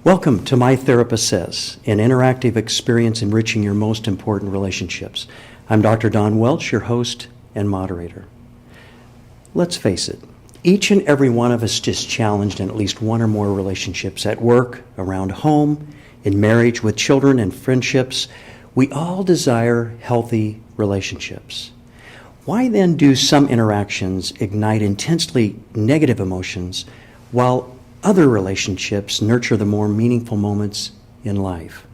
Welcome to My Therapist Says, an interactive experience enriching your most important relationships. I'm Dr. Don Welch, your host and moderator. Let's face it, each and every one of us is challenged in at least one or more relationships at work, around home, in marriage, with children, and friendships. We all desire healthy relationships. Why then do some interactions ignite intensely negative emotions while other relationships nurture the more meaningful moments in life?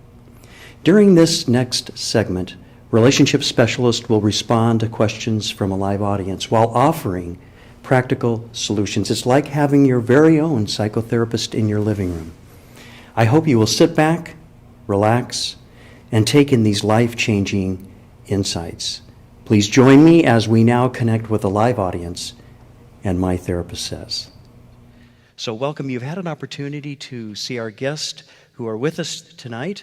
During this next segment, relationship specialists will respond to questions from a live audience while offering practical solutions. It's like having your very own psychotherapist in your living room. I hope you will sit back, relax, and take in these life-changing insights. Please join me as we now connect with a live audience and My Therapist Says. So welcome. You've had an opportunity to see our guests who are with us tonight,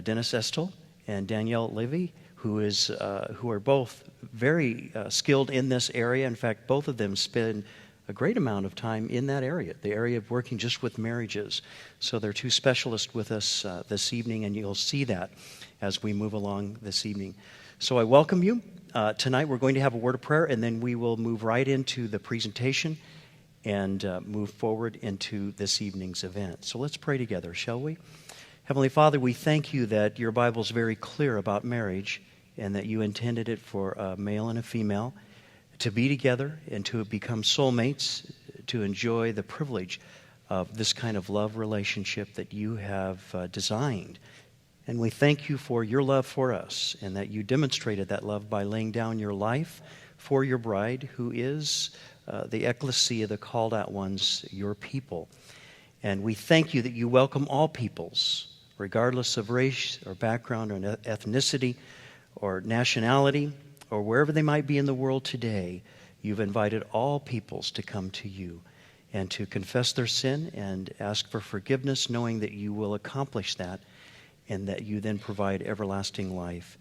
Dennis Estel and Danielle Levy, who are both very skilled in this area. In fact, both of them spend a great amount of time in that area, the area of working just with marriages. So they're two specialists with us this evening, and you'll see that as we move along this evening. So I welcome you. Tonight we're going to have a word of prayer, and then we will move right into the presentation and move forward into this evening's event. So let's pray together, shall we? Heavenly Father, we thank you that your Bible is very clear about marriage and that you intended it for a male and a female to be together and to become soulmates, to enjoy the privilege of this kind of love relationship that you have designed. And we thank you for your love for us and that you demonstrated that love by laying down your life for your bride, who is the ecclesia, the called out ones, your people. And we thank you that you welcome all peoples, regardless of race or background or ethnicity or nationality or wherever they might be in the world today. You've invited all peoples to come to you and to confess their sin and ask for forgiveness, knowing that you will accomplish that and that you then provide everlasting life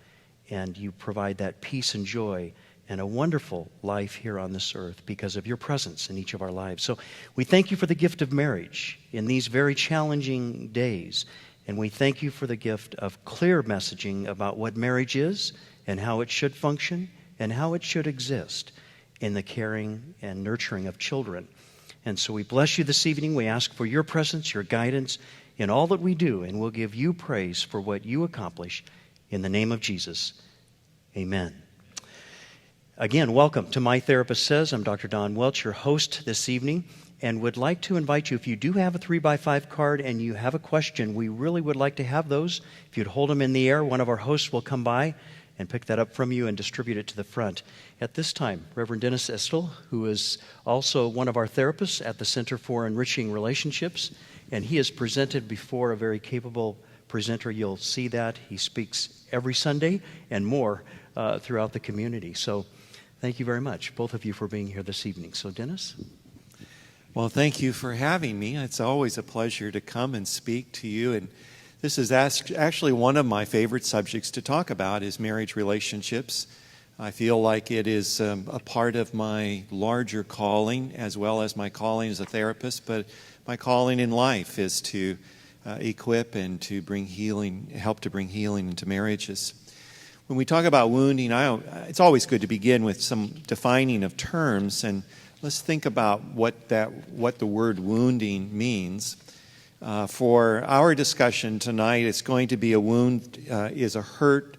and you provide that peace and joy and a wonderful life here on this earth because of your presence in each of our lives. So we thank you for the gift of marriage in these very challenging days. And we thank you for the gift of clear messaging about what marriage is and how it should function and how it should exist in the caring and nurturing of children. And so we bless you this evening. We ask for your presence, your guidance in all that we do, and we'll give you praise for what you accomplish in the name of Jesus. Amen. Again, welcome to My Therapist Says. I'm Dr. Don Welch, your host this evening, and would like to invite you, if you do have a 3x5 card and you have a question, we really would like to have those. If you'd hold them in the air, one of our hosts will come by and pick that up from you and distribute it to the front. At this time, Reverend Dennis Estel, who is also one of our therapists at the Center for Enriching Relationships, and he is presented before a very capable presenter. You'll see that. He speaks every Sunday and more throughout the community. So thank you very much, both of you, for being here this evening. So, Dennis? Well, thank you for having me. It's always a pleasure to come and speak to you. And this is actually one of my favorite subjects to talk about is marriage relationships. I feel like it is a part of my larger calling as well as my calling as a therapist. But my calling in life is to equip and to bring healing, help to bring healing into marriages. When we talk about wounding, it's always good to begin with some defining of terms, and let's think about what the word wounding means. For our discussion tonight, it's going to be a wound is a hurt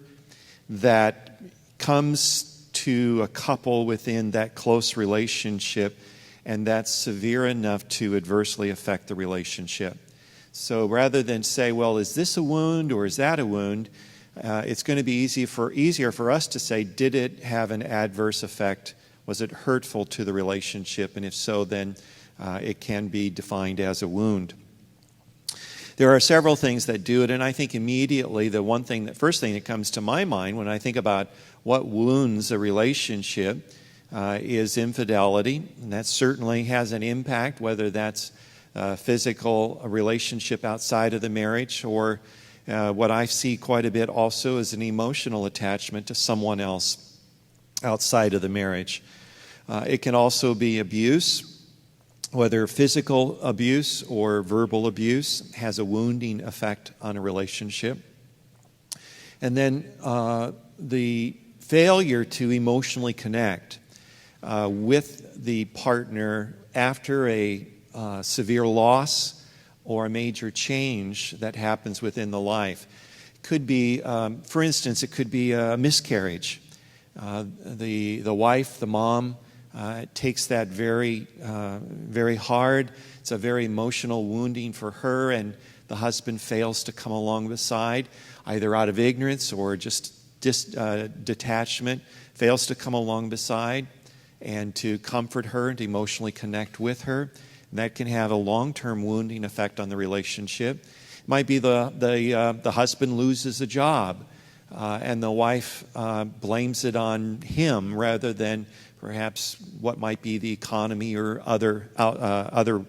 that comes to a couple within that close relationship, and that's severe enough to adversely affect the relationship. So rather than say, well, is this a wound or is that a wound? It's going to be easier for us to say, did it have an adverse effect? Was it hurtful to the relationship? And if so, then it can be defined as a wound. There are several things that do it, and I think immediately the first thing that comes to my mind when I think about what wounds a relationship is infidelity. And that certainly has an impact, whether that's a physical relationship outside of the marriage or what I see quite a bit also is an emotional attachment to someone else outside of the marriage. It can also be abuse. whether physical abuse or verbal abuse has a wounding effect on a relationship. And then the failure to emotionally connect with the partner after a severe loss or a major change that happens within the life. Could be, for instance, it could be a miscarriage. The wife, the mom, takes that very hard. It's a very emotional wounding for her, and the husband fails to come along beside, either out of ignorance or just detachment, fails to come along beside and to comfort her and to emotionally connect with her. And that can have a long-term wounding effect on the relationship. It might be the husband loses a job, and the wife blames it on him rather than perhaps what might be the economy or other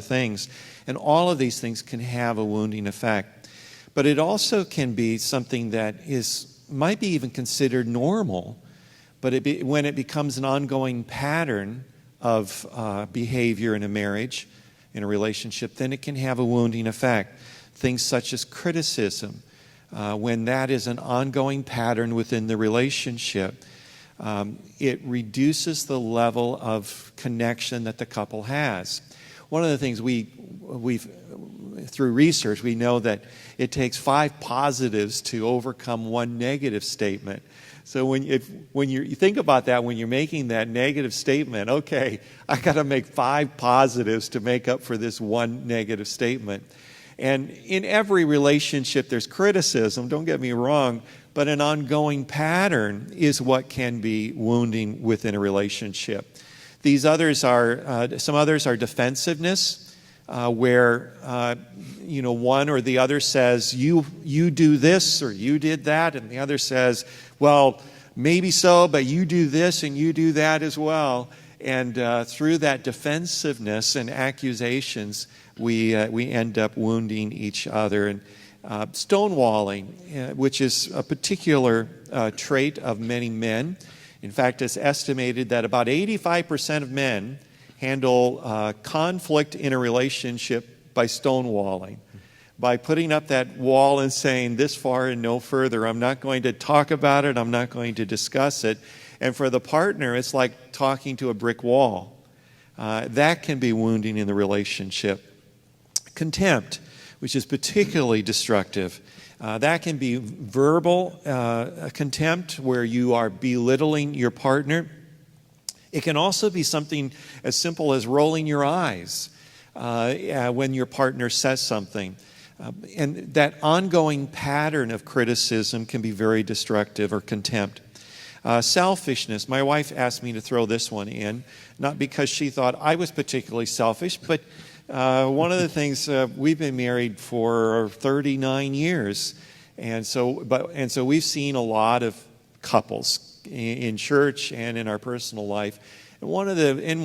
things. And all of these things can have a wounding effect. But it also can be something that might be even considered normal, but when it becomes an ongoing pattern of behavior in a marriage, in a relationship, then it can have a wounding effect. Things such as criticism, when that is an ongoing pattern within the relationship, it reduces the level of connection that the couple has. One of the things we've through research, we know that it takes 5 positives to overcome 1 negative statement. So when you think about that, when you're making that negative statement, okay, I got to make 5 positives to make up for this 1 negative statement. And in every relationship, there's criticism, don't get me wrong, but an ongoing pattern is what can be wounding within a relationship. Some others are defensiveness, where one or the other says, you do this or you did that, and the other says, well, maybe so, but you do this and you do that as well. And through that defensiveness and accusations, we end up wounding each other. And stonewalling, which is a particular trait of many men. In fact, it's estimated that about 85% of men handle conflict in a relationship by stonewalling, by putting up that wall and saying, this far and no further. I'm not going to talk about it. I'm not going to discuss it. And for the partner, it's like talking to a brick wall. That can be wounding in the relationship. Contempt, which is particularly destructive. That can be verbal contempt, where you are belittling your partner. It can also be something as simple as rolling your eyes when your partner says something. And that ongoing pattern of criticism can be very destructive, or contempt. Selfishness. My wife asked me to throw this one in, not because she thought I was particularly selfish, but one of the things, we've been married for 39 years, and so we've seen a lot of couples in church and in our personal life. And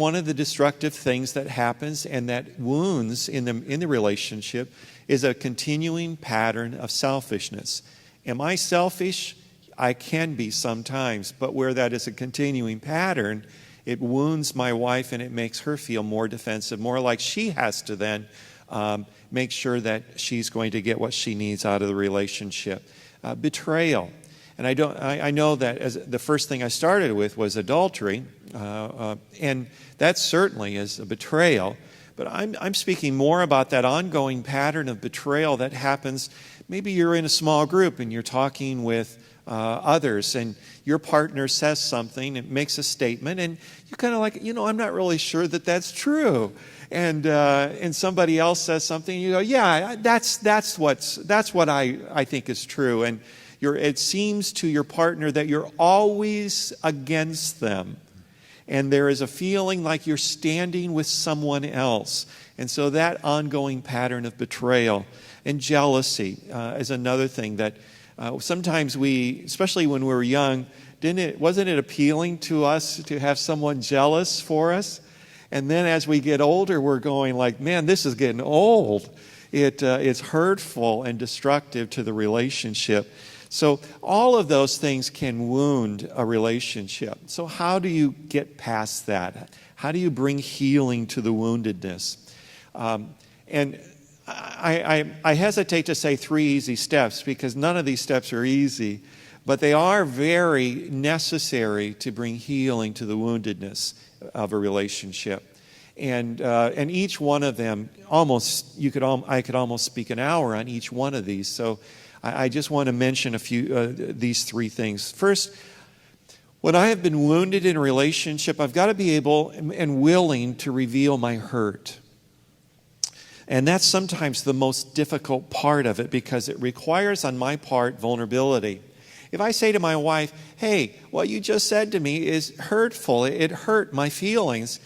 one of the destructive things that happens and that wounds in the relationship is a continuing pattern of selfishness. Am I selfish? I can be sometimes, but where that is a continuing pattern, it wounds my wife and it makes her feel more defensive, more like she has to then make sure that she's going to get what she needs out of the relationship. Betrayal. And I know that as the first thing I started with was adultery, and that certainly is a betrayal. But I'm speaking more about that ongoing pattern of betrayal that happens. Maybe you're in a small group and you're talking with others, and your partner says something, it makes a statement, and you're kind of like, I'm not really sure that that's true. And somebody else says something, and you go, yeah, that's what I think is true. And it seems to your partner that you're always against them. And there is a feeling like you're standing with someone else. And so that ongoing pattern of betrayal and jealousy is another thing that sometimes we, especially when we were young, wasn't it appealing to us to have someone jealous for us? And then as we get older, we're going like, man, this is getting old. It's hurtful and destructive to the relationship. So all of those things can wound a relationship. So how do you get past that? How do you bring healing to the woundedness? And I hesitate to say 3 easy steps because none of these steps are easy, but they are very necessary to bring healing to the woundedness of a relationship. And each one of them, I could almost speak an hour on each one of these. So I just want to mention a few these 3 things. First, when I have been wounded in a relationship, I've got to be able and willing to reveal my hurt. And that's sometimes the most difficult part of it because it requires on my part vulnerability. If I say to my wife, hey, what you just said to me is hurtful, it hurt my feelings,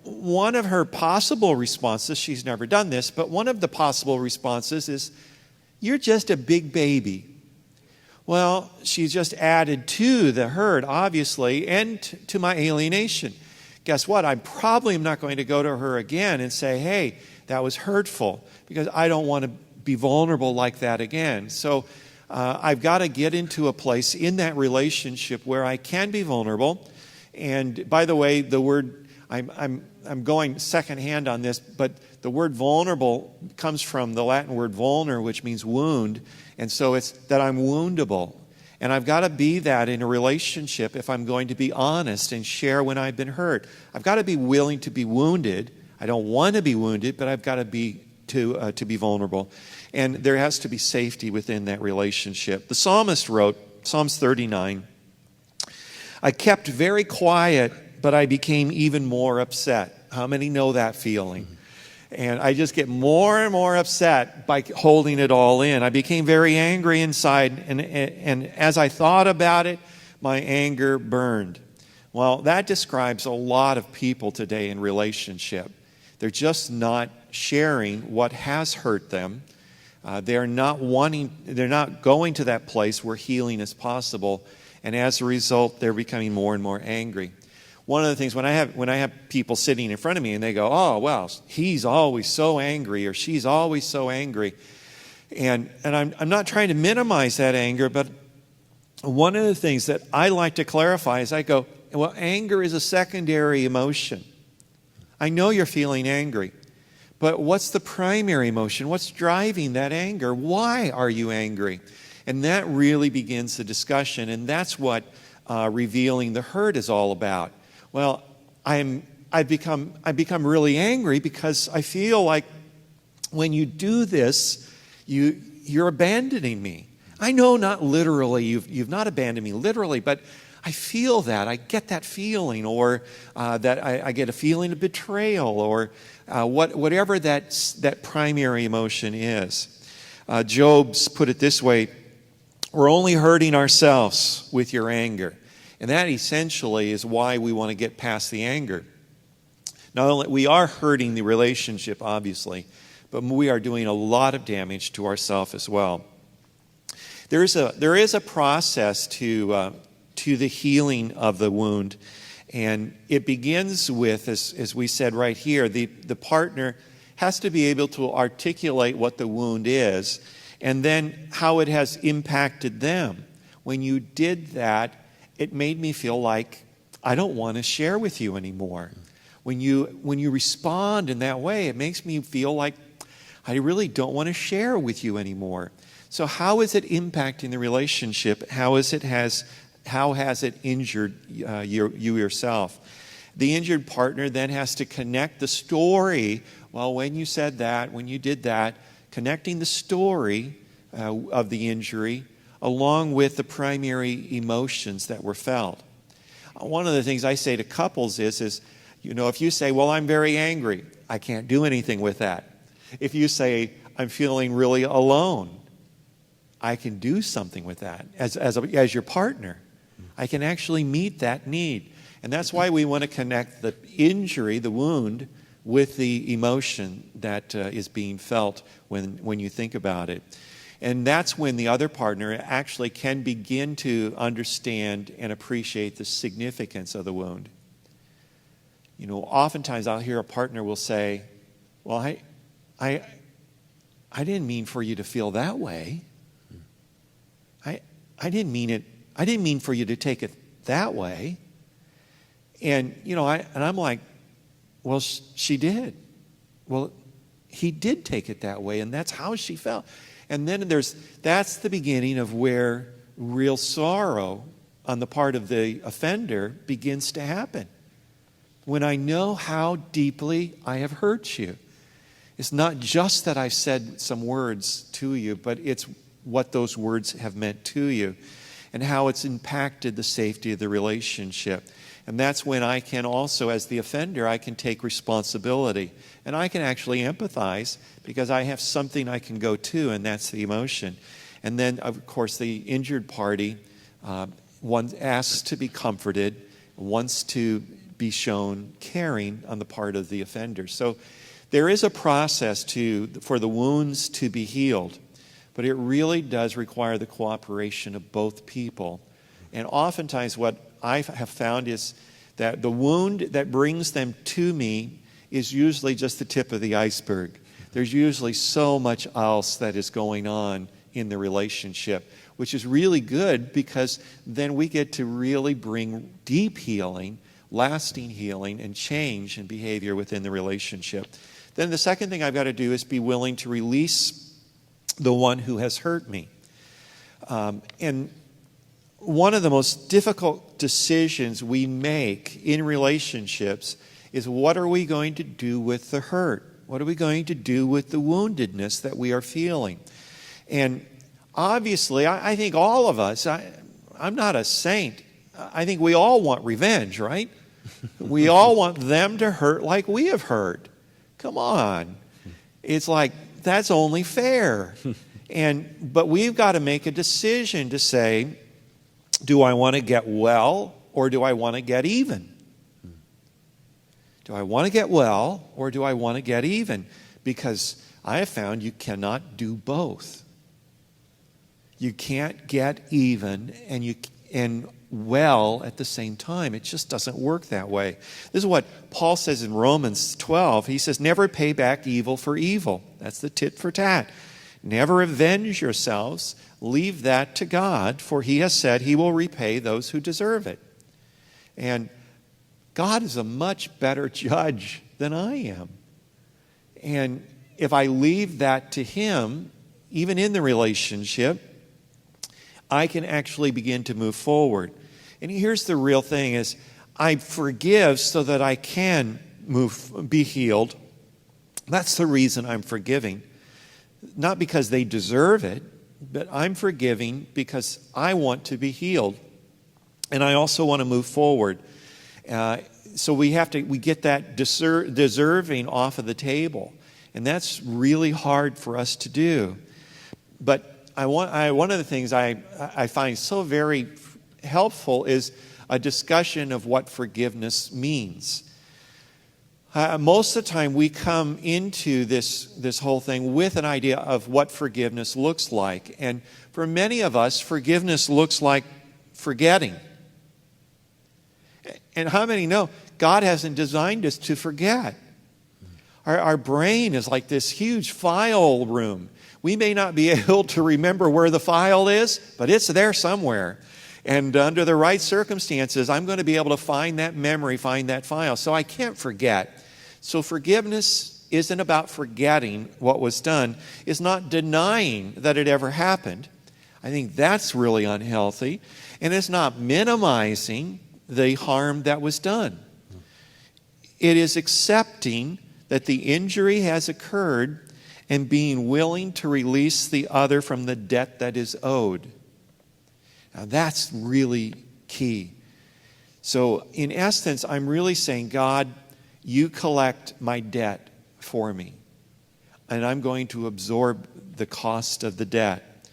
one of her possible responses, she's never done this, but one of the possible responses is, you're just a big baby. Well, she's just added to the hurt, obviously, and to my alienation. Guess what? I probably am not going to go to her again and say, hey, that was hurtful, because I don't want to be vulnerable like that again. So I've got to get into a place in that relationship where I can be vulnerable. And by the way, the word, I'm going secondhand on this, but the word vulnerable comes from the Latin word vulner, which means wound. And so it's that I'm woundable. And I've got to be that in a relationship if I'm going to be honest and share when I've been hurt. I've got to be willing to be wounded. I don't want to be wounded, but I've got to be to be vulnerable. And there has to be safety within that relationship. The psalmist wrote, Psalms 39, I kept very quiet, but I became even more upset. How many know that feeling? And I just get more and more upset by holding it all in. I became very angry inside, and as I thought about it, my anger burned. Well, that describes a lot of people today in relationship. They're just not sharing what has hurt them. They're not going to that place where healing is possible, and as a result, they're becoming more and more angry. One of the things when I have people sitting in front of me and they go, oh, well, he's always so angry or she's always so angry. And I'm not trying to minimize that anger, but one of the things that I like to clarify is I go, well, anger is a secondary emotion. I know you're feeling angry, but what's the primary emotion? What's driving that anger? Why are you angry? And that really begins the discussion, and that's what revealing the hurt is all about. Well, I've become really angry because I feel like when you do this, you're abandoning me. I know not literally, you've not abandoned me literally, but I feel that. I get that feeling, or that I get a feeling of betrayal, or whatever that primary emotion is. Job's put it this way, we're only hurting ourselves with your anger. And that essentially is why we want to get past the anger. Not only we are hurting the relationship, obviously, but we are doing a lot of damage to ourselves as well. There is a process to the healing of the wound, and it begins with, as we said right here, the partner has to be able to articulate what the wound is, and then how it has impacted them. When you did that, it made me feel like I don't want to share with you anymore. When you respond in that way, it makes me feel like I really don't want to share with you anymore. So how is it impacting the relationship? How has it injured you yourself? The injured partner then has to connect the story. Well, when you said that, when you did that, connecting the story of the injury along with the primary emotions that were felt. One of the things I say to couples is, if you say, well, I'm very angry, I can't do anything with that. If you say, I'm feeling really alone, I can do something with that as your partner. I can actually meet that need. And that's why we want to connect the injury, the wound, with the emotion that is being felt when you think about it. And that's when the other partner actually can begin to understand and appreciate the significance of the wound. Oftentimes I'll hear a partner will say, well, I didn't mean for you to feel that way. I didn't mean it. I didn't mean for you to take it that way. And, I'm like, well, she did. Well, he did take it that way, and that's how she felt. And then that's the beginning of where real sorrow on the part of the offender begins to happen. When I know how deeply I have hurt you. It's not just that I've said some words to you, but it's what those words have meant to you and how it's impacted the safety of the relationship. And that's when I can also, as the offender, I can take responsibility. And I can actually empathize because I have something I can go to, and that's the emotion. And then, of course, the injured party one asks to be comforted, wants to be shown caring on the part of the offender. So there is a process for the wounds to be healed, but it really does require the cooperation of both people. And oftentimes what I have found is that the wound that brings them to me is usually just the tip of the iceberg. There's usually so much else that is going on in the relationship, which is really good because then we get to really bring deep healing, lasting healing, and change in behavior within the relationship. Then the second thing I've got to do is be willing to release the one who has hurt me. And one of the most difficult decisions we make in relationships is, what are we going to do with the hurt? What are we going to do with the woundedness that we are feeling? And obviously, I think all of us, I'm not a saint. I think we all want revenge, right? We all want them to hurt like we have hurt. Come on. It's like, that's only fair. But we've got to make a decision to say, do I want to get well or do I want to get even? Do I want to get well or do I want to get even? Because I have found you cannot do both. You can't get even and well at the same time. It just doesn't work that way. This is what Paul says in Romans 12. He says, never pay back evil for evil. That's the tit for tat. Never avenge yourselves. Leave that to God, for he has said he will repay those who deserve it. And God is a much better judge than I am. And if I leave that to him, even in the relationship, I can actually begin to move forward. And here's the real thing is, I forgive so that I can be healed. That's the reason I'm forgiving. Not because they deserve it, but I'm forgiving because I want to be healed. And I also want to move forward. So we get that deserving off of the table. And that's really hard for us to do. But one of the things I find so very helpful is a discussion of what forgiveness means. Most of the time we come into this whole thing with an idea of what forgiveness looks like. And for many of us, forgiveness looks like forgetting. And how many know God hasn't designed us to forget? Our brain is like this huge file room. We may not be able to remember where the file is, but it's there somewhere. And under the right circumstances, I'm going to be able to find that memory, find that file. So I can't forget. So forgiveness isn't about forgetting what was done. It's not denying that it ever happened. I think that's really unhealthy. And it's not minimizing the harm that was done. It is accepting that the injury has occurred and being willing to release the other from the debt that is owed. Now that's really key. So in essence, I'm really saying, God, you collect my debt for me, and I'm going to absorb the cost of the debt.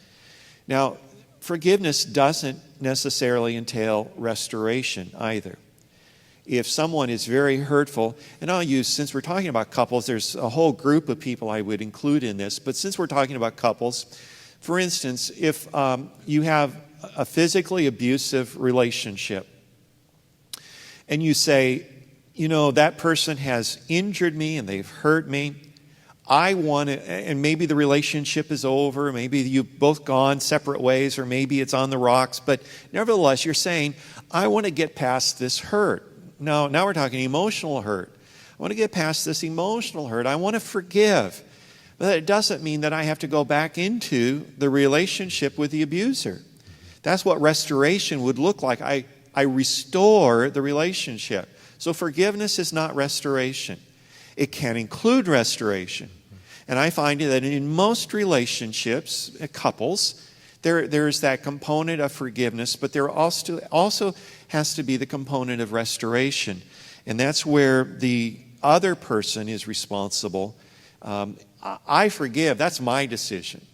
Now, forgiveness doesn't necessarily entail restoration either. If someone is very hurtful, and since we're talking about couples, there's a whole group of people I would include in this, but since we're talking about couples, for instance, if you have a physically abusive relationship, and you say, that person has injured me and they've hurt me, I want to, and maybe the relationship is over, maybe you've both gone separate ways, or maybe it's on the rocks, but nevertheless, you're saying, I want to get past this hurt. Now we're talking emotional hurt. I want to get past this emotional hurt. I want to forgive. But it doesn't mean that I have to go back into the relationship with the abuser. That's what restoration would look like. I restore the relationship. So forgiveness is not restoration. It can include restoration. And I find that in most relationships, couples, there's that component of forgiveness, but there also has to be the component of restoration. And that's where the other person is responsible. I forgive. That's my decision.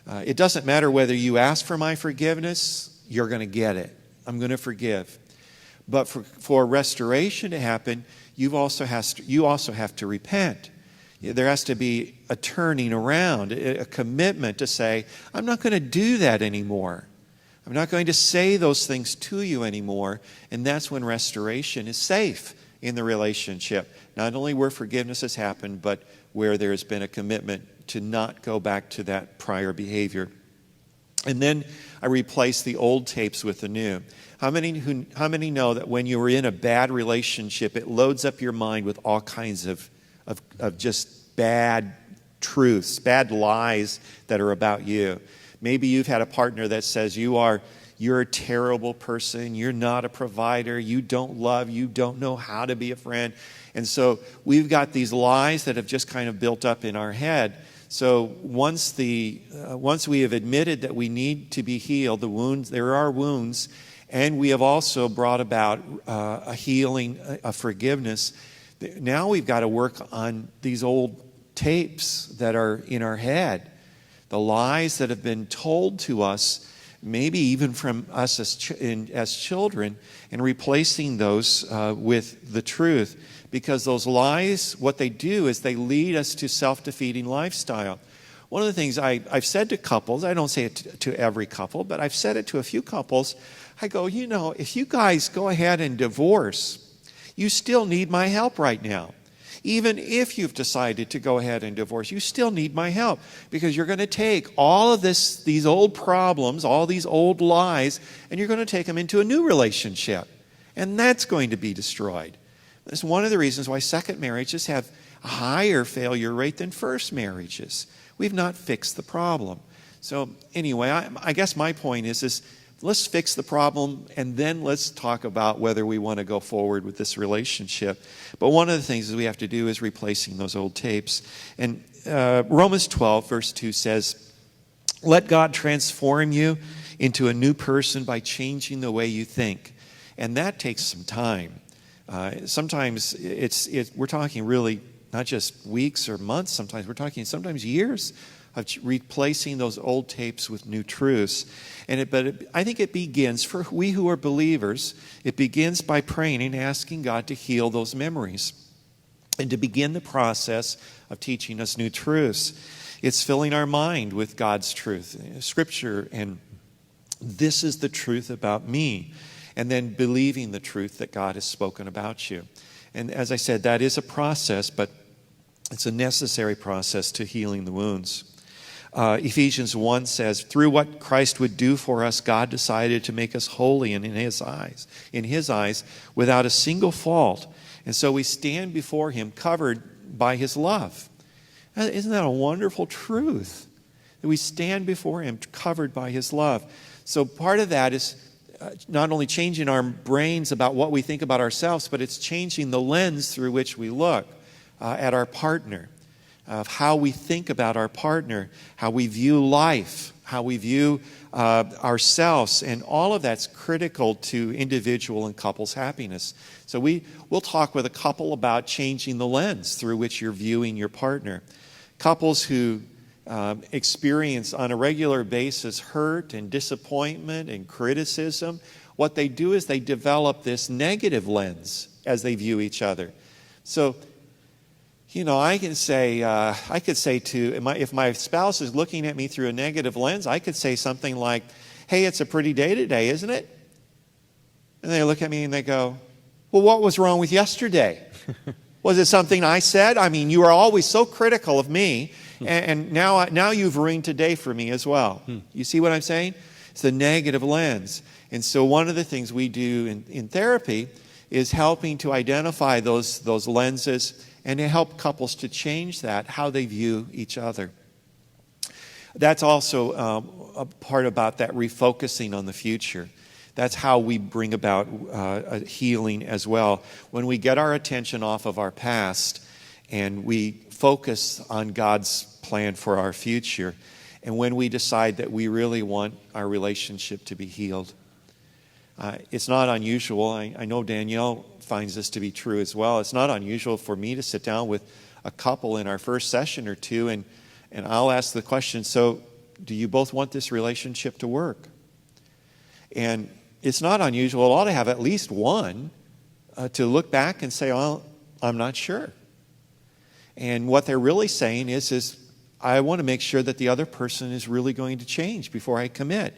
It doesn't matter whether you ask for my forgiveness, you're going to get it. I'm going to forgive. But for restoration to happen, you also have to repent. There has to be a turning around, a commitment to say, I'm not going to do that anymore. I'm not going to say those things to you anymore. And that's when restoration is safe in the relationship. Not only where forgiveness has happened, but where there's been a commitment to not go back to that prior behavior. And then I replace the old tapes with the new. How many know that when you were in a bad relationship, it loads up your mind with all kinds of just bad truths, bad lies that are about you? Maybe you've had a partner that says you're a terrible person, you're not a provider, you don't love, you don't know how to be a friend. And so we've got these lies that have just kind of built up in our head. So once we have admitted that we need to be healed, there are wounds, and we have also brought about a healing, a forgiveness. Now we've got to work on these old tapes that are in our head, the lies that have been told to us, maybe even from us as children, and replacing those with the truth. Because those lies, what they do is they lead us to self-defeating lifestyle. One of the things I've said to couples, I don't say it to every couple, but I've said it to a few couples. I go, if you guys go ahead and divorce, you still need my help right now. Even if you've decided to go ahead and divorce, you still need my help, because you're going to take all of these old problems, all these old lies, and you're going to take them into a new relationship. And that's going to be destroyed. That's one of the reasons why second marriages have a higher failure rate than first marriages. We've not fixed the problem. So anyway, I guess my point is let's fix the problem, and then let's talk about whether we want to go forward with this relationship. But one of the things that we have to do is replacing those old tapes. And Romans 12, verse 2 says, let God transform you into a new person by changing the way you think. And that takes some time. Sometimes we're talking really not just weeks or months. Sometimes we're talking years of replacing those old tapes with new truths. I think it begins, for we who are believers, it begins by praying and asking God to heal those memories and to begin the process of teaching us new truths. It's filling our mind with God's truth, Scripture, and this is the truth about me. And then believing the truth that God has spoken about you. And as I said, that is a process, but it's a necessary process to healing the wounds. Ephesians 1 says, through what Christ would do for us, God decided to make us holy and in His eyes, without a single fault. And so we stand before Him covered by His love. Isn't that a wonderful truth? That we stand before Him covered by His love. So part of that is not only changing our brains about what we think about ourselves, but it's changing the lens through which we look at our partner, of how we think about our partner, how we view life, how we view ourselves, and all of that's critical to individual and couples' happiness. So we'll talk with a couple about changing the lens through which you're viewing your partner. Couples who experience on a regular basis hurt and disappointment and criticism, what they do is they develop this negative lens as they view each other. So, I could say if my spouse is looking at me through a negative lens, I could say something like, hey, it's a pretty day today, isn't it? And they look at me and they go, well, what was wrong with yesterday? Was it something I said? I mean, you are always so critical of me, and now you've ruined today for me as well. You see what I'm saying? It's the negative lens. And so one of the things we do in therapy is helping to identify those lenses and to help couples to change that, how they view each other. That's also a part about that refocusing on the future. That's how we bring about a healing as well. When we get our attention off of our past and we focus on God's plan for our future, and when we decide that we really want our relationship to be healed. It's not unusual. I know Danielle finds this to be true as well. It's not unusual for me to sit down with a couple in our first session or two, and I'll ask the question, so do you both want this relationship to work? And it's not unusual at all to have at least one to look back and say, well, I'm not sure. And what they're really saying is I want to make sure that the other person is really going to change before I commit.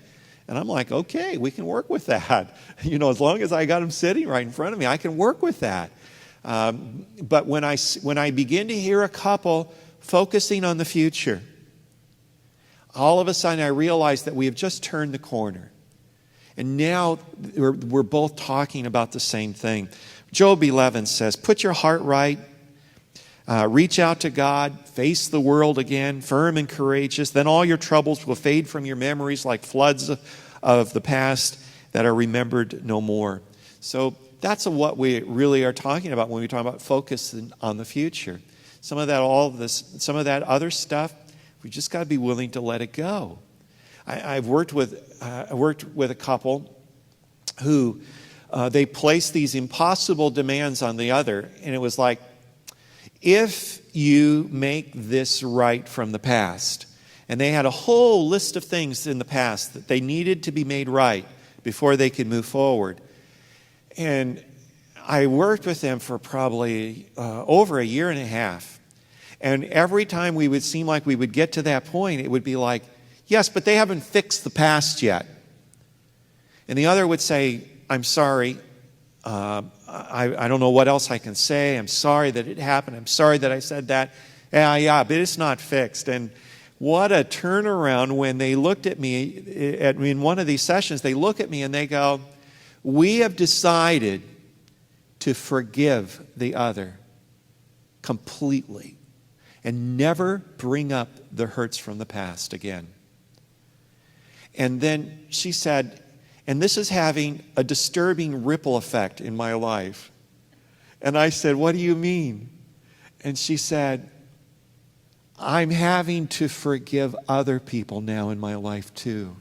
And I'm like, okay, we can work with that. As long as I got them sitting right in front of me, I can work with that. But when I begin to hear a couple focusing on the future, all of a sudden I realize that we have just turned the corner. And now we're both talking about the same thing. Job 11 says, put your heart right, reach out to God, face the world again, firm and courageous. Then all your troubles will fade from your memories like floods of the past that are remembered no more. So that's what we really are talking about when we talk about focusing on the future. Some of that other stuff, we just got to be willing to let it go. I've worked with a couple who they placed these impossible demands on the other, and it was like, if you make this right from the past, and they had a whole list of things in the past that they needed to be made right before they could move forward. And I worked with them for probably over a year and a half. And every time we would seem like we would get to that point, it would be like, yes, but they haven't fixed the past yet. And the other would say, I'm sorry. I don't know what else I can say. I'm sorry that it happened. I'm sorry that I said that. Yeah, but it's not fixed. And what a turnaround when they looked at me in one of these sessions. They look at me and they go, we have decided to forgive the other completely and never bring up the hurts from the past again. And then she said, and this is having a disturbing ripple effect in my life. And I said, what do you mean? And she said, I'm having to forgive other people now in my life too.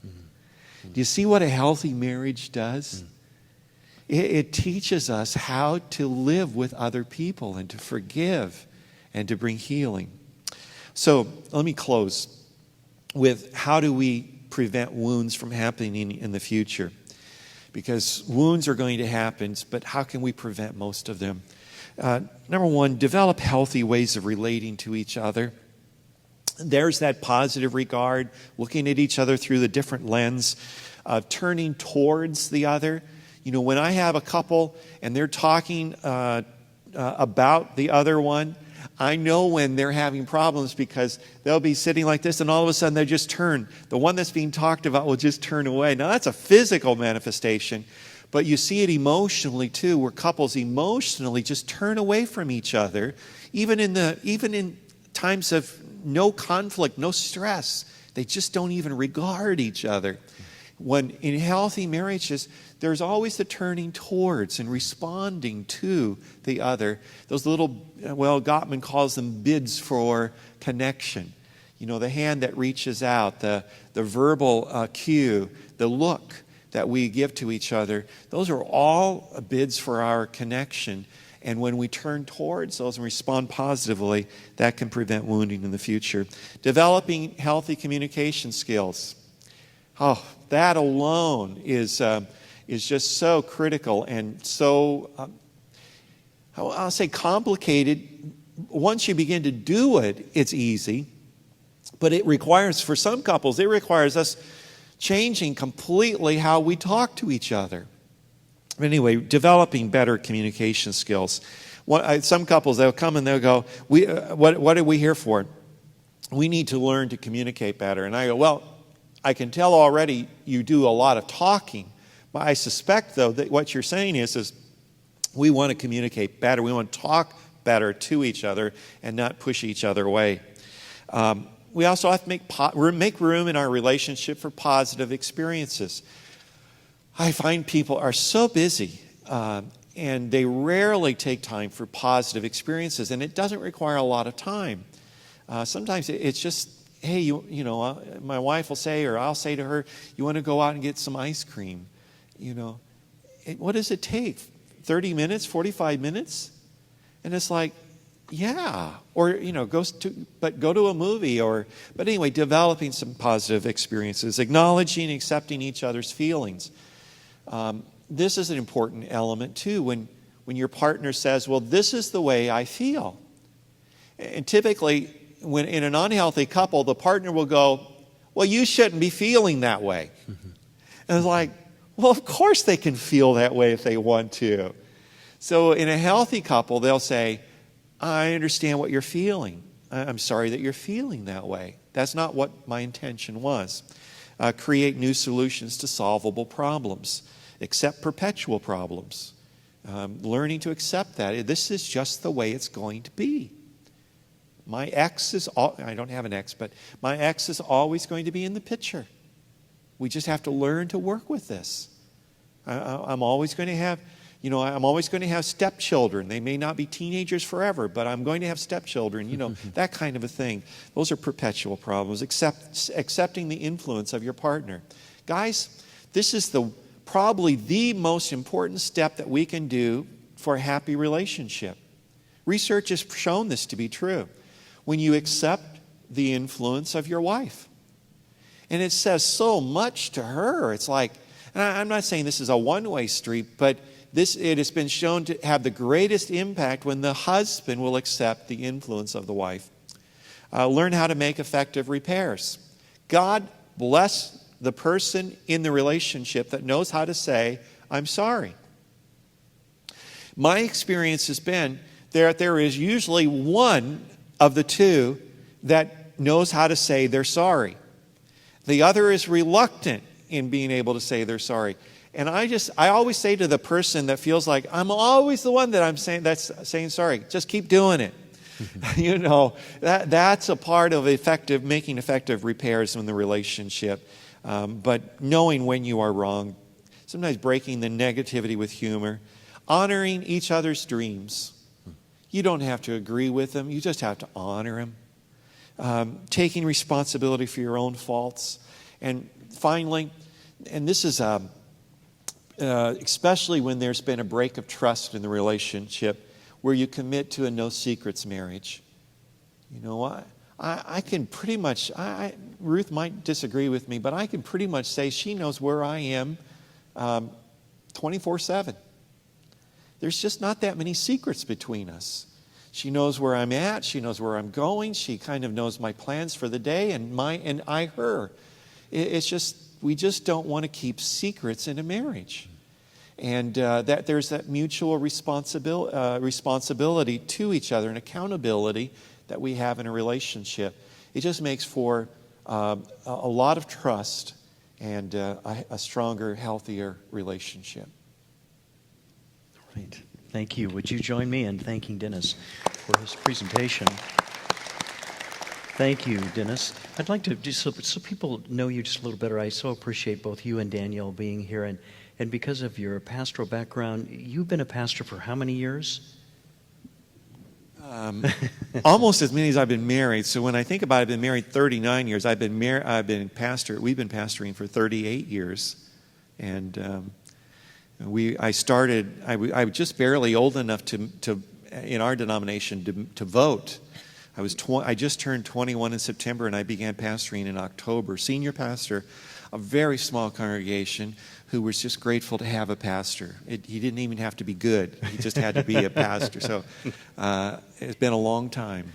Mm-hmm. Do you see what a healthy marriage does? It teaches us how to live with other people and to forgive and to bring healing. So let me close with how do we prevent wounds from happening in the future? Because wounds are going to happen, but how can we prevent most of them? Number one, develop healthy ways of relating to each other. There's that positive regard, looking at each other through the different lens of turning towards the other. When I have a couple and they're talking about the other one, I know when they're having problems because they'll be sitting like this and all of a sudden they just turn. The one that's being talked about will just turn away. Now that's a physical manifestation, but you see it emotionally too, where couples emotionally just turn away from each other, even in times of no conflict, no stress. They just don't even regard each other. When in healthy marriages, there's always the turning towards and responding to the other. Those little, Gottman calls them bids for connection. The hand that reaches out, the verbal cue, the look that we give to each other. Those are all bids for our connection. And when we turn towards those and respond positively, that can prevent wounding in the future. Developing healthy communication skills. Oh, that alone is just so critical and so, I'll say complicated. Once you begin to do it, it's easy. But it requires, for some couples, it requires us changing completely how we talk to each other. Anyway, developing better communication skills. Some couples, they'll come and they'll go, what are we here for? We need to learn to communicate better. And I go, well, I can tell already you do a lot of talking. But I suspect, though, that what you're saying is we want to communicate better. We want to talk better to each other and not push each other away. We also have to make room in our relationship for positive experiences. I find people are so busy and they rarely take time for positive experiences, and it doesn't require a lot of time. Sometimes it's just, hey, my wife will say, or I'll say to her, you want to go out and get some ice cream? What does it take? 30 minutes, 45 minutes? And it's like, yeah. Or, go to a movie. But anyway, developing some positive experiences, acknowledging and accepting each other's feelings. This is an important element, too, when your partner says, well, this is the way I feel. And typically, when in an unhealthy couple, the partner will go, well, you shouldn't be feeling that way. Mm-hmm. And it's like, well, of course they can feel that way if they want to. So in a healthy couple, they'll say, I understand what you're feeling. I'm sorry that you're feeling that way. That's not what my intention was. Create new solutions to solvable problems. Accept perpetual problems. Learning to accept that. This is just the way it's going to be. My ex is, I don't have an ex, but my ex is always going to be in the picture. We just have to learn to work with this. I'm always going to have, I'm always going to have stepchildren. They may not be teenagers forever, but I'm going to have stepchildren, that kind of a thing. Those are perpetual problems. Accepting the influence of your partner. Guys, this is probably the most important step that we can do for a happy relationship. Research has shown this to be true. When you accept the influence of your wife. And it says so much to her. It's like, and I'm not saying this is a one-way street, but it has been shown to have the greatest impact when the husband will accept the influence of the wife. Learn how to make effective repairs. God bless the person in the relationship that knows how to say, I'm sorry. My experience has been there is usually one of the two that knows how to say they're sorry. The other is reluctant in being able to say they're sorry. And I always say to the person that feels like I'm always the one that's saying sorry, just keep doing it. That's a part of making effective repairs in the relationship. But knowing when you are wrong, sometimes breaking the negativity with humor, honoring each other's dreams. You don't have to agree with them. You just have to honor them. Taking responsibility for your own faults. And finally, and this is especially when there's been a break of trust in the relationship, where you commit to a no-secrets marriage. I can pretty much, Ruth might disagree with me, but I can pretty much say she knows where I am 24/7. There's just not that many secrets between us. She knows where I'm at. She knows where I'm going. She kind of knows my plans for the day, and I her. It's just, we just don't want to keep secrets in a marriage. And that there's that mutual responsibility to each other and accountability that we have in a relationship. It just makes for a lot of trust and a stronger, healthier relationship. Right. Thank you. Would you join me in thanking Dennis for his presentation? Thank you, Dennis. I'd like to, just so people know you just a little better, I so appreciate both you and Danielle being here. And because of your pastoral background, you've been a pastor for how many years? Almost as many as I've been married. So when I think about it, I've been married 39 years. We've been pastoring for 38 years. And I was just barely old enough to in our denomination to vote. I just turned 21 in September, and I began pastoring in October. Senior pastor, a very small congregation, who was just grateful to have a pastor. He didn't even have to be good. He just had to be a pastor. So it's been a long time.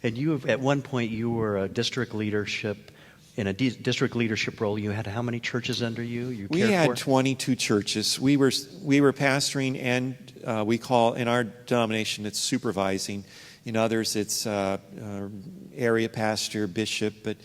And at one point, you were a district leadership. In a district leadership role, you had how many churches under you? We had 22 churches. We were pastoring and we call, in our denomination, it's supervising. In others, it's area pastor, bishop, but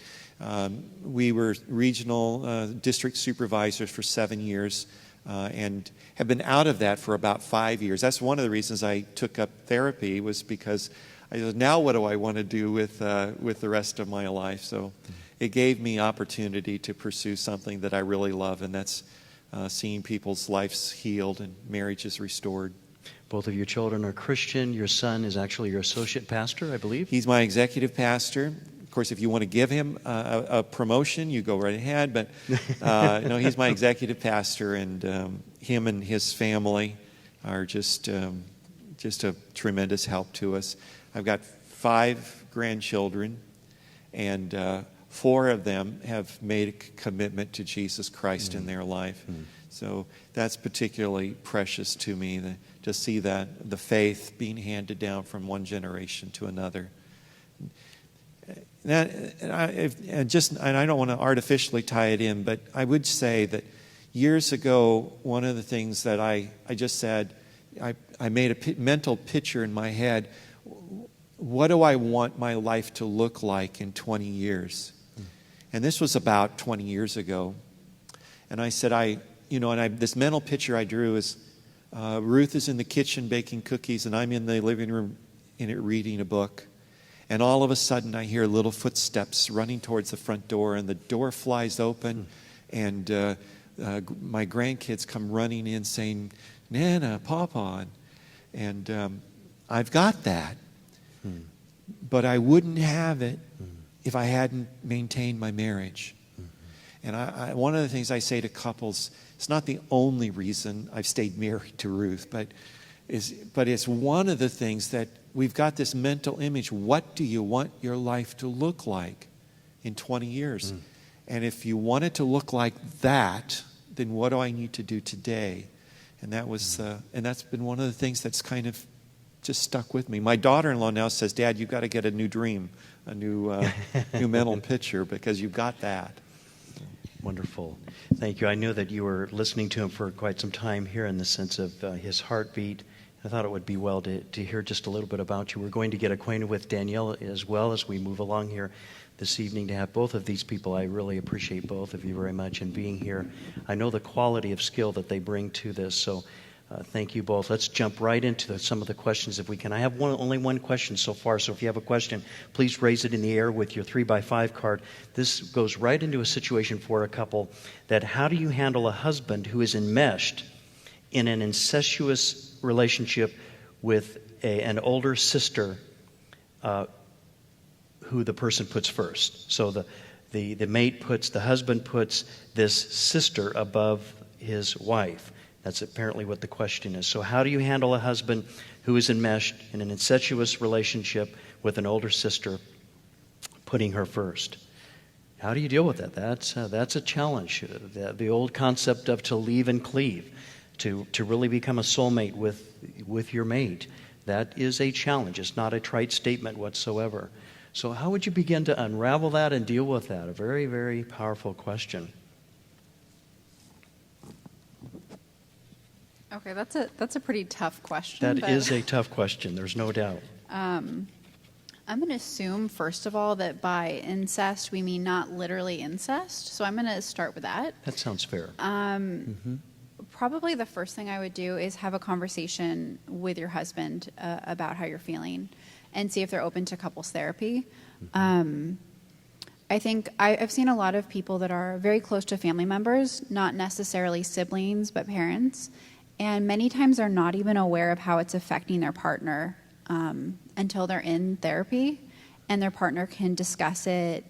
we were regional district supervisors for 7 years and have been out of that for about 5 years. That's one of the reasons I took up therapy, was because I said, now what do I want to do with the rest of my life? So it gave me opportunity to pursue something that I really love, and that's seeing people's lives healed and marriages restored. Both of your children are Christian. Your son is actually your associate pastor, I believe. He's my executive pastor. Of course, if you want to give him a promotion, you go right ahead. But no, he's my executive pastor, and him and his family are just a tremendous help to us. I've got 5 grandchildren, and 4 of them have made a commitment to Jesus Christ in their life. So that's particularly precious to me, to see that the faith being handed down from one generation to another. And I don't want to artificially tie it in, but I would say that years ago, one of the things that I just said, I made a mental picture in my head. What do I want my life to look like in 20 years? And this was about 20 years ago. And I said, this mental picture I drew is Ruth is in the kitchen baking cookies, and I'm in the living room reading a book. And all of a sudden, I hear little footsteps running towards the front door, and the door flies open, and my grandkids come running in saying, "Nana, Papa," and I've got that. But I wouldn't have it if I hadn't maintained my marriage. And one of the things I say to couples, it's not the only reason I've stayed married to Ruth, but it's one of the things that we've got this mental image. What do you want your life to look like in 20 years? And if you want it to look like that, then what do I need to do today? And that's been one of the things that's kind of just stuck with me. My daughter-in-law now says, "Dad, you've got to get a new dream, a new mental picture, because you've got that." Wonderful. Thank you. I knew that you were listening to him for quite some time here in the sense of his heartbeat. I thought it would be well to hear just a little bit about you. We're going to get acquainted with Danielle as well as we move along here this evening. To have both of these people, I really appreciate both of you very much in being here. I know the quality of skill that they bring to this, so thank you both. Let's jump right into some of the questions if we can. I have only one question so far, so if you have a question, please raise it in the air with your 3x5 card. This goes right into a situation for a couple that how do you handle a husband who is enmeshed in an incestuous relationship with an older sister who the person puts first? So the husband puts this sister above his wife. That's apparently what the question is. So how do you handle a husband who is enmeshed in an incestuous relationship with an older sister, putting her first? How do you deal with that? That's a challenge. The old concept of to leave and cleave, to really become a soulmate with your mate, that is a challenge. It's not a trite statement whatsoever. So how would you begin to unravel that and deal with that? A very, very powerful question. Okay, that's a pretty tough question. That is a tough question, there's no doubt. I'm going to assume, first of all, that by incest we mean not literally incest. So I'm going to start with that. That sounds fair. Probably the first thing I would do is have a conversation with your husband about how you're feeling and see if they're open to couples therapy. I think I've seen a lot of people that are very close to family members, not necessarily siblings, but parents. And many times they're not even aware of how it's affecting their partner until they're in therapy, and their partner can discuss it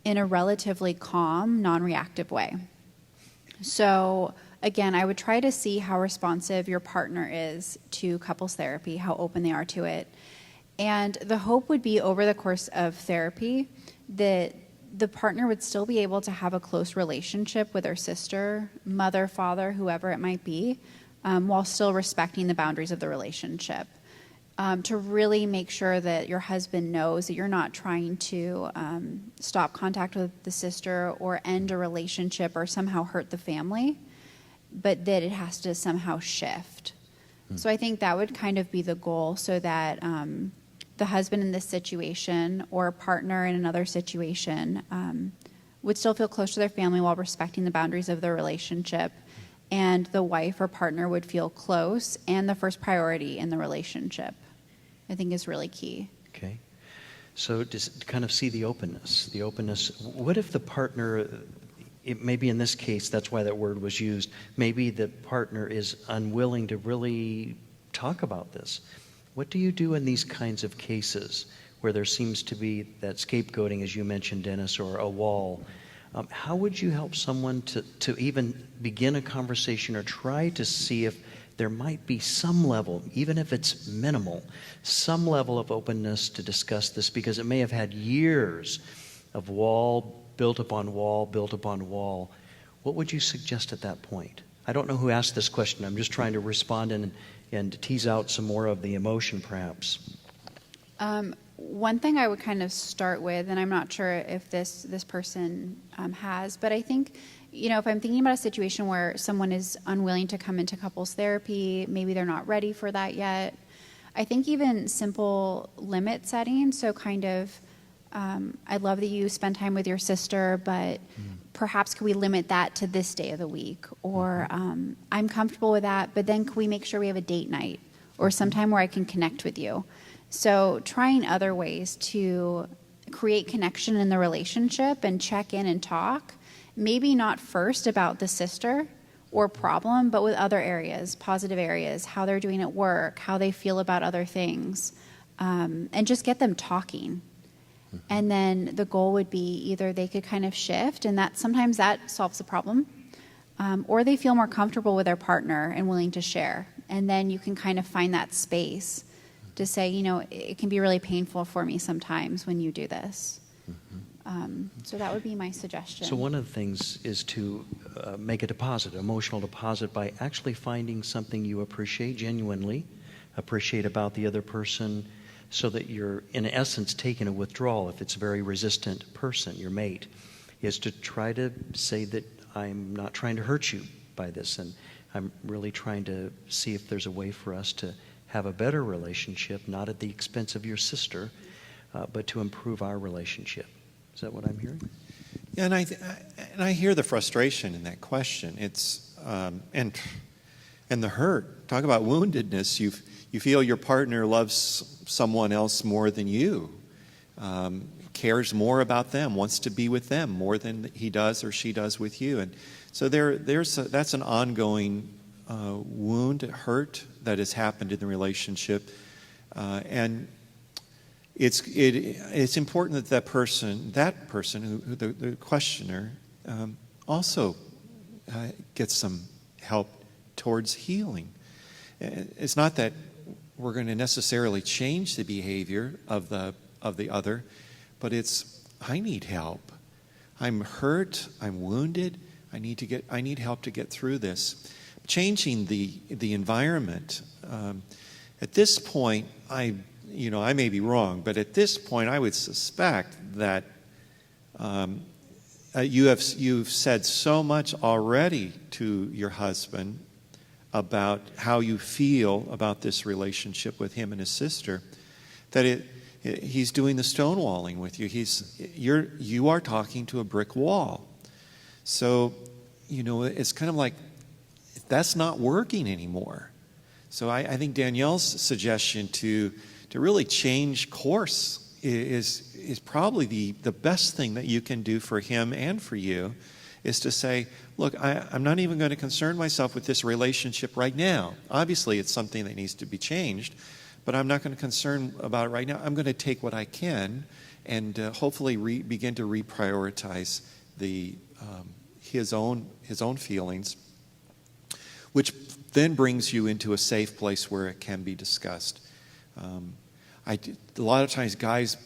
in a relatively calm, non-reactive way. So again, I would try to see how responsive your partner is to couples therapy, how open they are to it. And the hope would be over the course of therapy that the partner would still be able to have a close relationship with their sister, mother, father, whoever it might be, while still respecting the boundaries of the relationship. To really make sure that your husband knows that you're not trying to stop contact with the sister or end a relationship or somehow hurt the family, but that it has to somehow shift. So I think that would kind of be the goal, so that the husband in this situation or a partner in another situation would still feel close to their family while respecting the boundaries of their relationship, and the wife or partner would feel close and the first priority in the relationship, I think, is really key. Okay. So just kind of see the openness. What if the partner, maybe in this case, that's why that word was used, maybe the partner is unwilling to really talk about this? What do you do in these kinds of cases where there seems to be that scapegoating, as you mentioned, Dennis, or a wall? How would you help someone to even begin a conversation or try to see if there might be some level, even if it's minimal, some level of openness to discuss this, because it may have had years of wall built upon wall, built upon wall. What would you suggest at that point? I don't know who asked this question. I'm just trying to respond and tease out some more of the emotion, perhaps. One thing I would kind of start with, and I'm not sure if this person has, but I think, if I'm thinking about a situation where someone is unwilling to come into couples therapy, maybe they're not ready for that yet, I think even simple limit setting, so kind of, I love that you spend time with your sister, but perhaps could we limit that to this day of the week? Or I'm comfortable with that, but then can we make sure we have a date night or some time where I can connect with you? So trying other ways to create connection in the relationship and check in and talk, maybe not first about the sister or problem, but with other areas, positive areas, how they're doing at work, how they feel about other things, and just get them talking. And then the goal would be either they could kind of shift, and sometimes that solves the problem, or they feel more comfortable with their partner and willing to share. And then you can kind of find that space to say, it can be really painful for me sometimes when you do this. So that would be my suggestion. So one of the things is to make a deposit, emotional deposit, by actually finding something you appreciate, genuinely appreciate about the other person, so that you're, in essence, taking a withdrawal. If it's a very resistant person, your mate, is to try to say that I'm not trying to hurt you by this, and I'm really trying to see if there's a way for us to have a better relationship, not at the expense of your sister, but to improve our relationship. Is that what I'm hearing? Yeah, and I hear the frustration in that question. It's and the hurt. Talk about woundedness. You feel your partner loves someone else more than you, cares more about them, wants to be with them more than he does or she does with you, and so that's an ongoing wound, hurt that has happened in the relationship, and it's important that that person, who the questioner, also gets some help towards healing. It's not that we're going to necessarily change the behavior of the other, but it's, I need help. I'm hurt. I'm wounded. I need help to get through this. Changing the environment. At this point, I may be wrong, but at this point, I would suspect that you've said so much already to your husband about how you feel about this relationship with him and his sister, that he's doing the stonewalling with you. You are talking to a brick wall. So, it's kind of like that's not working anymore. So I think Danielle's suggestion to really change course is probably the best thing that you can do for him and for you, is to say, look, I'm not even going to concern myself with this relationship right now. Obviously, it's something that needs to be changed, but I'm not going to concern about it right now. I'm going to take what I can and hopefully begin to reprioritize his own feelings, which then brings you into a safe place where it can be discussed. A lot of times guys,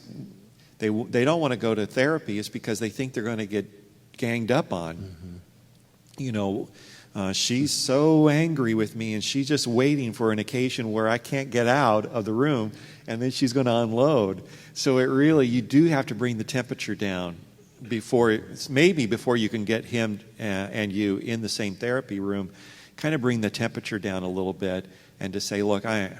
they don't want to go to therapy is because they think they're going to get ganged up on. She's so angry with me and she's just waiting for an occasion where I can't get out of the room and then she's going to unload. So you do have to bring the temperature down before you can get him and you in the same therapy room. Kind of bring the temperature down a little bit and to say, look, I'm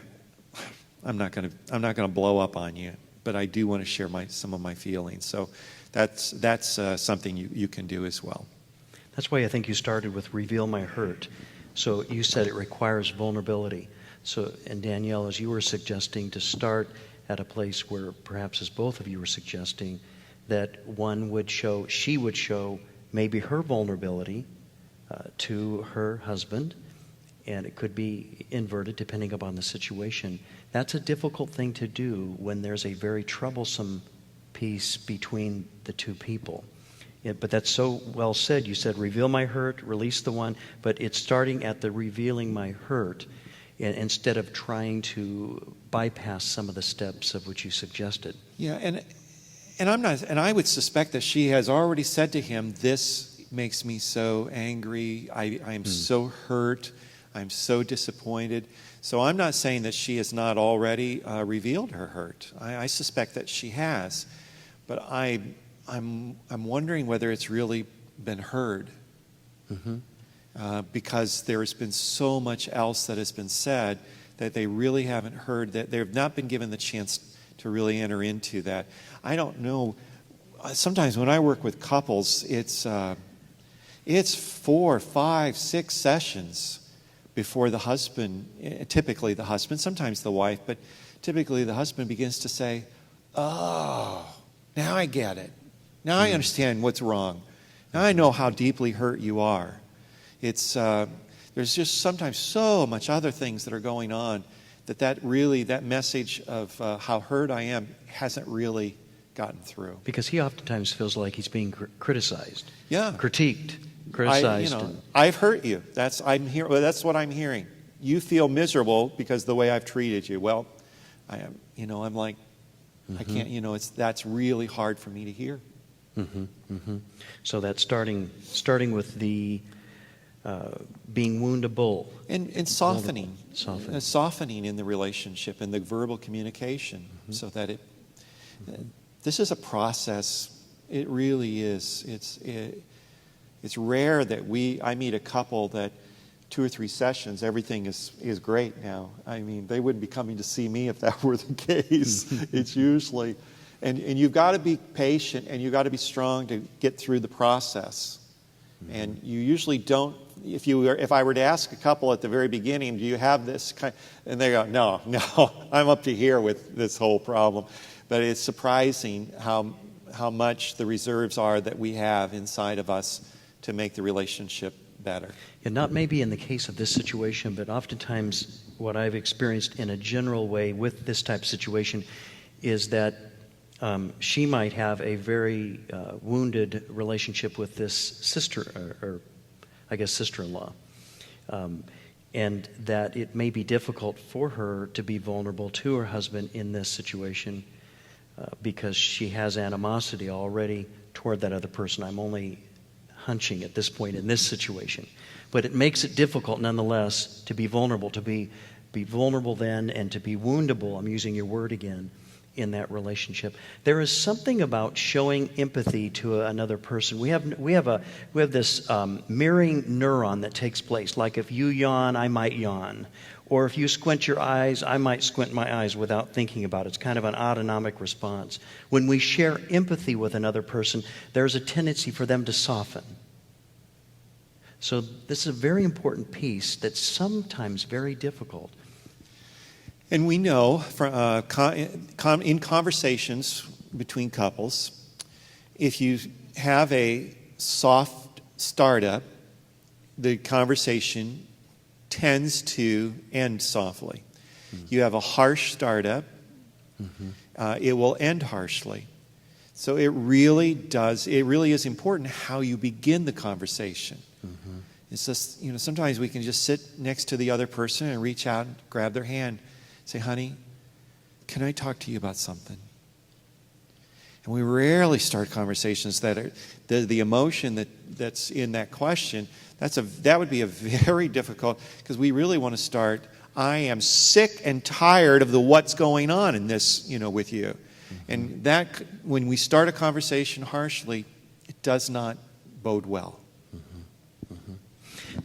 not going to blow up on you, but I do want to share some of my feelings. So that's something you can do as well. That's why I think you started with reveal my hurt. So you said it requires vulnerability. So, and Danielle, as you were suggesting, to start at a place where perhaps as both of you were suggesting, that she would show maybe her vulnerability to her husband, and it could be inverted depending upon the situation. That's a difficult thing to do when there's a very troublesome piece between the two people. But that's so well said. You said, reveal my hurt, release the one, but it's starting at the revealing my hurt instead of trying to bypass some of the steps of which you suggested. Yeah, and I would suspect that she has already said to him, this makes me so angry, I'm so hurt, I'm so disappointed. So I'm not saying that she has not already revealed her hurt. I suspect that she has, but I'm wondering whether it's really been heard. Because there has been so much else that has been said that they really haven't heard, that they've not been given the chance to really enter into that. I don't know. Sometimes when I work with couples, it's 4, 5, 6 sessions before the husband, typically the husband, sometimes the wife, but typically the husband begins to say, oh, now I get it. Now I understand what's wrong. Now I know how deeply hurt you are. There's just sometimes so much other things that are going on that message of how hurt I am hasn't really gotten through. Because he oftentimes feels like he's being criticized, critiqued, criticized. I've hurt you. That's what I'm hearing. You feel miserable because of the way I've treated you. Well, I'm like, I can't. That's really hard for me to hear. So that's starting with the being woundable and softening in the relationship and the verbal communication, so that this is a process. It really is. It's rare that I meet a couple that 2 or 3 sessions, everything is great now. I mean, they wouldn't be coming to see me if that were the case. It's usually, and you've got to be patient and you've got to be strong to get through the process. And you usually don't. If I were to ask a couple at the very beginning, do you have this kind? And they go, no, I'm up to here with this whole problem. But it's surprising how much the reserves are that we have inside of us to make the relationship better. And not maybe in the case of this situation, but oftentimes what I've experienced in a general way with this type of situation is that she might have a very wounded relationship with this sister, or I guess sister-in-law, and that it may be difficult for her to be vulnerable to her husband in this situation because she has animosity already toward that other person. I'm only hunching at this point in this situation. But it makes it difficult nonetheless to be vulnerable, then and to be woundable, I'm using your word again, in that relationship. There is something about showing empathy to another person. We have this mirroring neuron that takes place. Like if you yawn, I might yawn. Or if you squint your eyes, I might squint my eyes without thinking about it. It's kind of an autonomic response. When we share empathy with another person, there's a tendency for them to soften. So this is a very important piece that's sometimes very difficult. And we know in conversations between couples, if you have a soft startup, the conversation tends to end softly. You have a harsh startup, it will end harshly. So it really is important how you begin the conversation. It's just, sometimes we can just sit next to the other person and reach out and grab their hand. Say, honey, can I talk to you about something? And we rarely start conversations that are the emotion that's in that question. That would be a very difficult, because we really want to start, I am sick and tired of what's going on in this, with you. And that, when we start a conversation harshly, it does not bode well.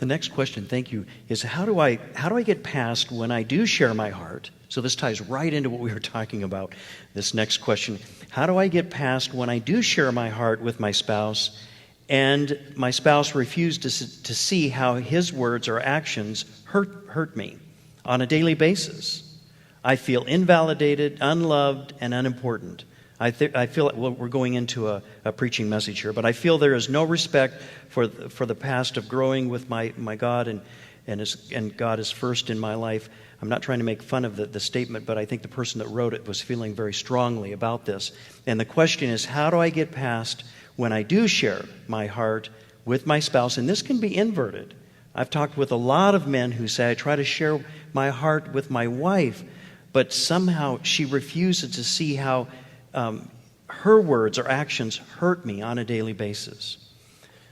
The next question, thank you, is how do I get past when I do share my heart? So this ties right into what we were talking about. This next question, how do I get past when I do share my heart with my spouse and my spouse refused to see how his words or actions hurt me on a daily basis? I feel invalidated, unloved, and unimportant. I feel like, well, we're going into a preaching message here, but I feel there is no respect for the past of growing with my God, and God is first in my life. I'm not trying to make fun of the statement, but I think the person that wrote it was feeling very strongly about this. And the question is, how do I get past when I do share my heart with my spouse? And this can be inverted. I've talked with a lot of men who say, I try to share my heart with my wife, but somehow she refuses to see how her words or actions hurt me on a daily basis.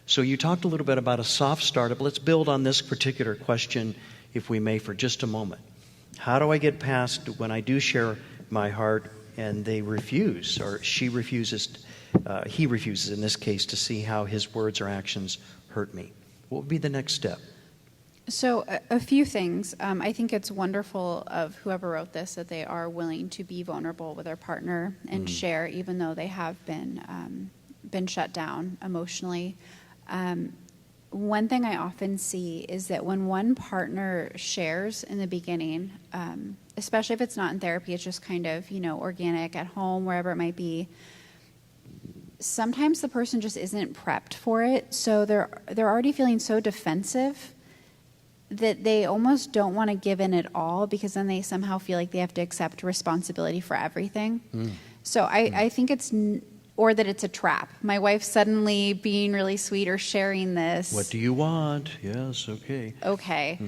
So you talked a little bit about a soft startup. Let's build on this particular question, if we may, for just a moment. How do I get past when I do share my heart and they refuse, or he refuses in this case, to see how his words or actions hurt me? What would be the next step? So a few things. I think it's wonderful of whoever wrote this that they are willing to be vulnerable with their partner and share, even though they have been shut down emotionally. One thing I often see is that when one partner shares in the beginning, especially if it's not in therapy, it's just kind of, organic at home, wherever it might be, sometimes the person just isn't prepped for it. So they're already feeling so defensive that they almost don't want to give in at all, because then they somehow feel like they have to accept responsibility for everything. So I think or that it's a trap. My wife suddenly being really sweet or sharing this. What do you want? Yes, okay. Okay.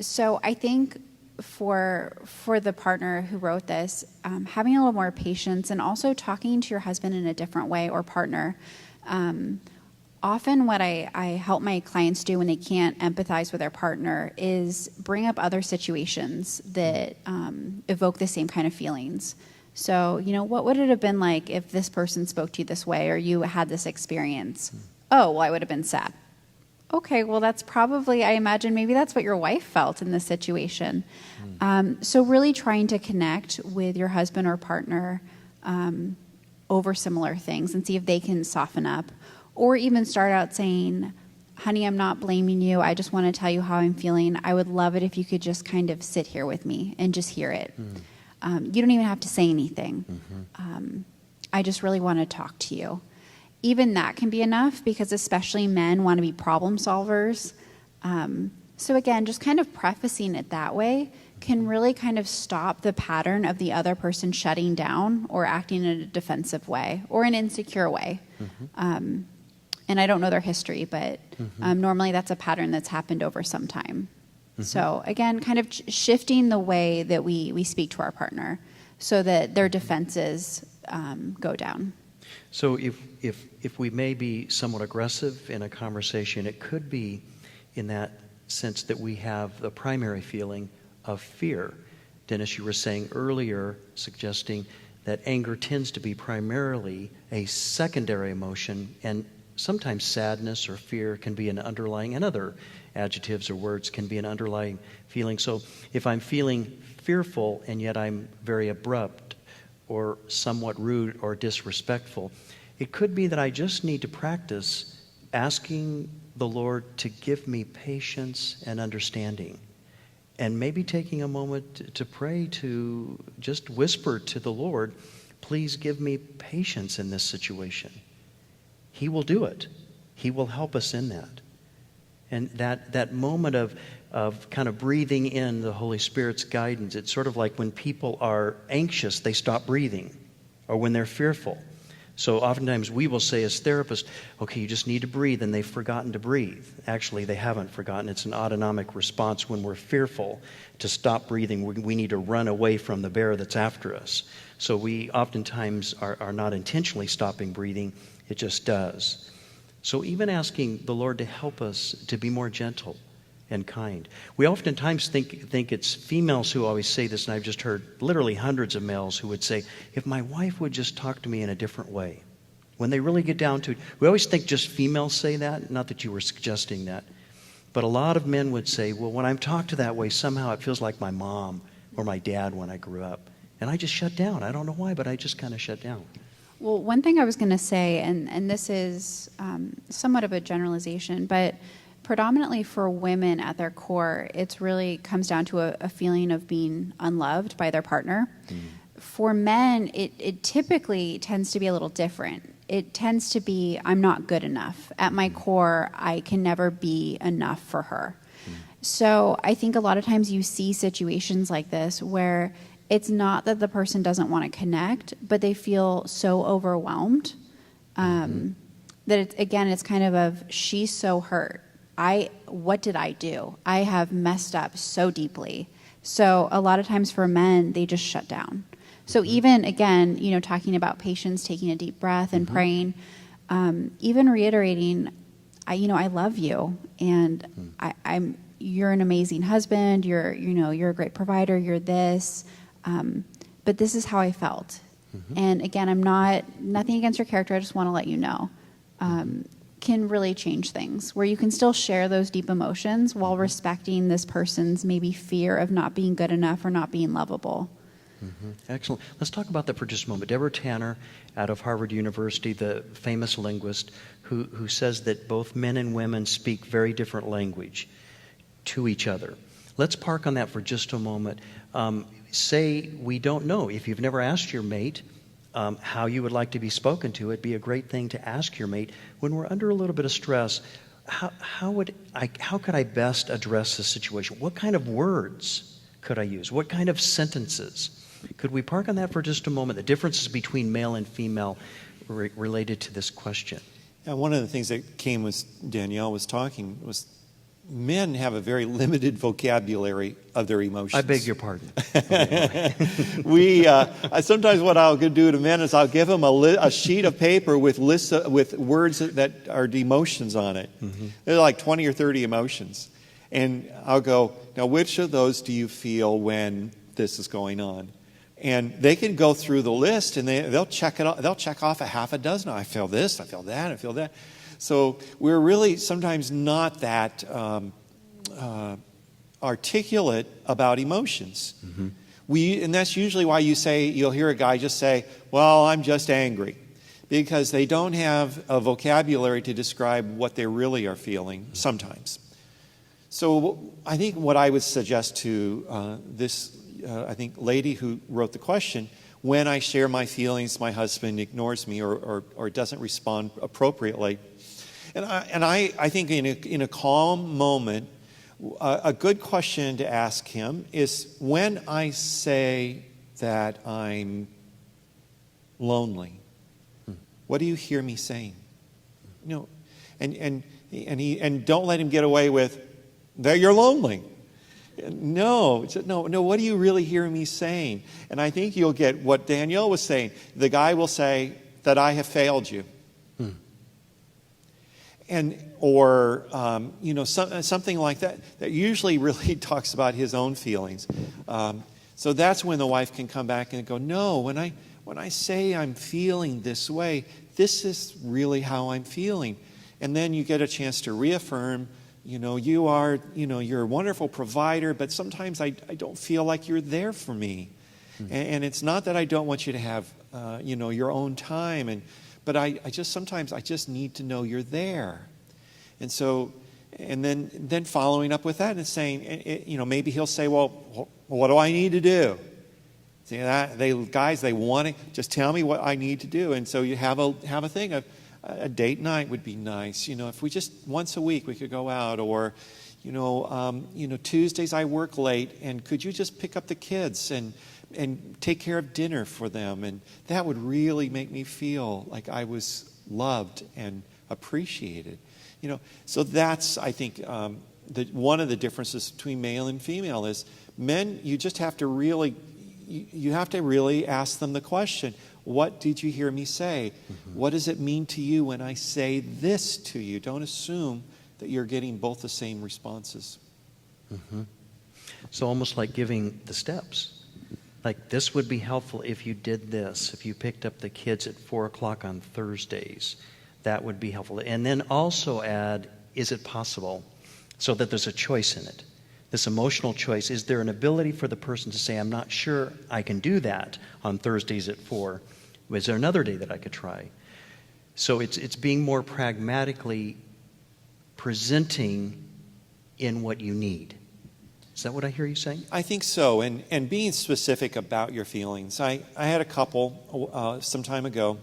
So I think for the partner who wrote this, having a little more patience and also talking to your husband in a different way, or partner. Often what I help my clients do when they can't empathize with their partner is bring up other situations that evoke the same kind of feelings. So, what would it have been like if this person spoke to you this way, or you had this experience? Oh, well, I would have been sad. Okay, well, that's probably, I imagine maybe that's what your wife felt in this situation. So really trying to connect with your husband or partner over similar things and see if they can soften up. Or even start out saying, honey, I'm not blaming you. I just want to tell you how I'm feeling. I would love it if you could just kind of sit here with me and just hear it. You don't even have to say anything. I just really want to talk to you. Even that can be enough, because especially men want to be problem solvers. So again, just kind of prefacing it that way can really kind of stop the pattern of the other person shutting down or acting in a defensive way or an insecure way. And I don't know their history, but normally that's a pattern that's happened over some time. So again, kind of shifting the way that we speak to our partner so that their defenses go down. So if we may be somewhat aggressive in a conversation, it could be in that sense that we have the primary feeling of fear. Dennis, you were saying earlier, suggesting that anger tends to be primarily a secondary emotion, and sometimes sadness or fear can be an underlying, and other adjectives or words can be an underlying feeling. So if I'm feeling fearful and yet I'm very abrupt or somewhat rude or disrespectful, it could be that I just need to practice asking the Lord to give me patience and understanding. And maybe taking a moment to pray, to just whisper to the Lord, please give me patience in this situation. He will do it. He will help us in that. And that moment of kind of breathing in the Holy Spirit's guidance, it's sort of like when people are anxious, they stop breathing, or when they're fearful. So oftentimes we will say as therapists, okay, you just need to breathe, and they've forgotten to breathe. Actually, they haven't forgotten. It's an autonomic response when we're fearful to stop breathing. We need to run away from the bear that's after us. So we oftentimes are not intentionally stopping breathing. It just does. So even asking the Lord to help us to be more gentle and kind. We oftentimes think it's females who always say this, and I've just heard literally hundreds of males who would say, if my wife would just talk to me in a different way. When they really get down to it, we always think just females say that, not that you were suggesting that. But a lot of men would say, well, when I'm talked to that way, somehow it feels like my mom or my dad when I grew up. And I just shut down. I don't know why, but I just kind of shut down. Well, one thing I was going to say, and this is somewhat of a generalization, but predominantly for women at their core, it's really comes down to a feeling of being unloved by their partner. For men, it typically tends to be a little different. It tends to be, I'm not good enough. At my core, I can never be enough for her. So I think a lot of times you see situations like this where it's not that the person doesn't want to connect, but they feel so overwhelmed that it's kind of she's so hurt. What did I do? I have messed up so deeply. So a lot of times for men, they just shut down. So even, again, talking about patience, taking a deep breath and praying, even reiterating, I love you, and you're an amazing husband. You're a great provider. You're this, but this is how I felt. And again, I'm nothing against your character. I just want to let you know, can really change things, where you can still share those deep emotions while respecting this person's maybe fear of not being good enough or not being lovable. Excellent. Let's talk about that for just a moment. Deborah Tanner out of Harvard University, the famous linguist who says that both men and women speak very different language to each other. Let's park on that for just a moment. Say we don't know. If you've never asked your mate how you would like to be spoken to, it'd be a great thing to ask your mate. When we're under a little bit of stress, how could I best address the situation? What kind of words could I use? What kind of sentences? Could we park on that for just a moment? The differences between male and female related to this question. Yeah, one of the things that came as Danielle was talking was men have a very limited vocabulary of their emotions. I beg your pardon. Sometimes what I'll do to men is I'll give them a sheet of paper with with words that are emotions on it. They're like 20 or 30 emotions. And I'll go, now which of those do you feel when this is going on? And they can go through the list and they'll check it. They'll check off a half a dozen. I feel this, I feel that, I feel that. So we're really sometimes not that articulate about emotions. And that's usually why you'll hear a guy just say, well, I'm just angry. Because they don't have a vocabulary to describe what they really are feeling sometimes. So I think what I would suggest to this lady who wrote the question, when I share my feelings, my husband ignores me or doesn't respond appropriately. And I think in a calm moment, a good question to ask him is, when I say that I'm lonely, what do you hear me saying? And don't let him get away with, that you're lonely. No, what do you really hear me saying? And I think you'll get what Danielle was saying. The guy will say that I have failed you. Or something like that usually really talks about his own feelings. So that's when the wife can come back and go, no, when I say I'm feeling this way, this is really how I'm feeling. And then you get a chance to reaffirm, you're a wonderful provider, but sometimes I don't feel like you're there for me. And it's not that I don't want you to have, your own time, but I just need to know you're there. And so, and then following up with that and saying, maybe he'll say, well, what do I need to do? See, they want to just tell me what I need to do. And so you have a thing of a date night would be nice. If we just once a week we could go out, or Tuesdays I work late, and could you just pick up the kids and take care of dinner for them? And that would really make me feel like I was loved and appreciated. So that's, I think, one of the differences between male and female is men, you just have to really, ask them the question, what did you hear me say? What does it mean to you when I say this to you? Don't assume that you're getting both the same responses. So almost like giving the steps. Like, this would be helpful if you did this. If you picked up the kids at 4 o'clock on Thursdays, that would be helpful. And then also add, is it possible? so that there's a choice in it. This emotional choice, is there an ability for the person to say, I'm not sure I can do that on Thursdays at 4. Is there another day that I could try? So it's being more pragmatically presenting in what you need. Is that what I hear you saying? I think so, and being specific about your feelings. I had a couple some time ago.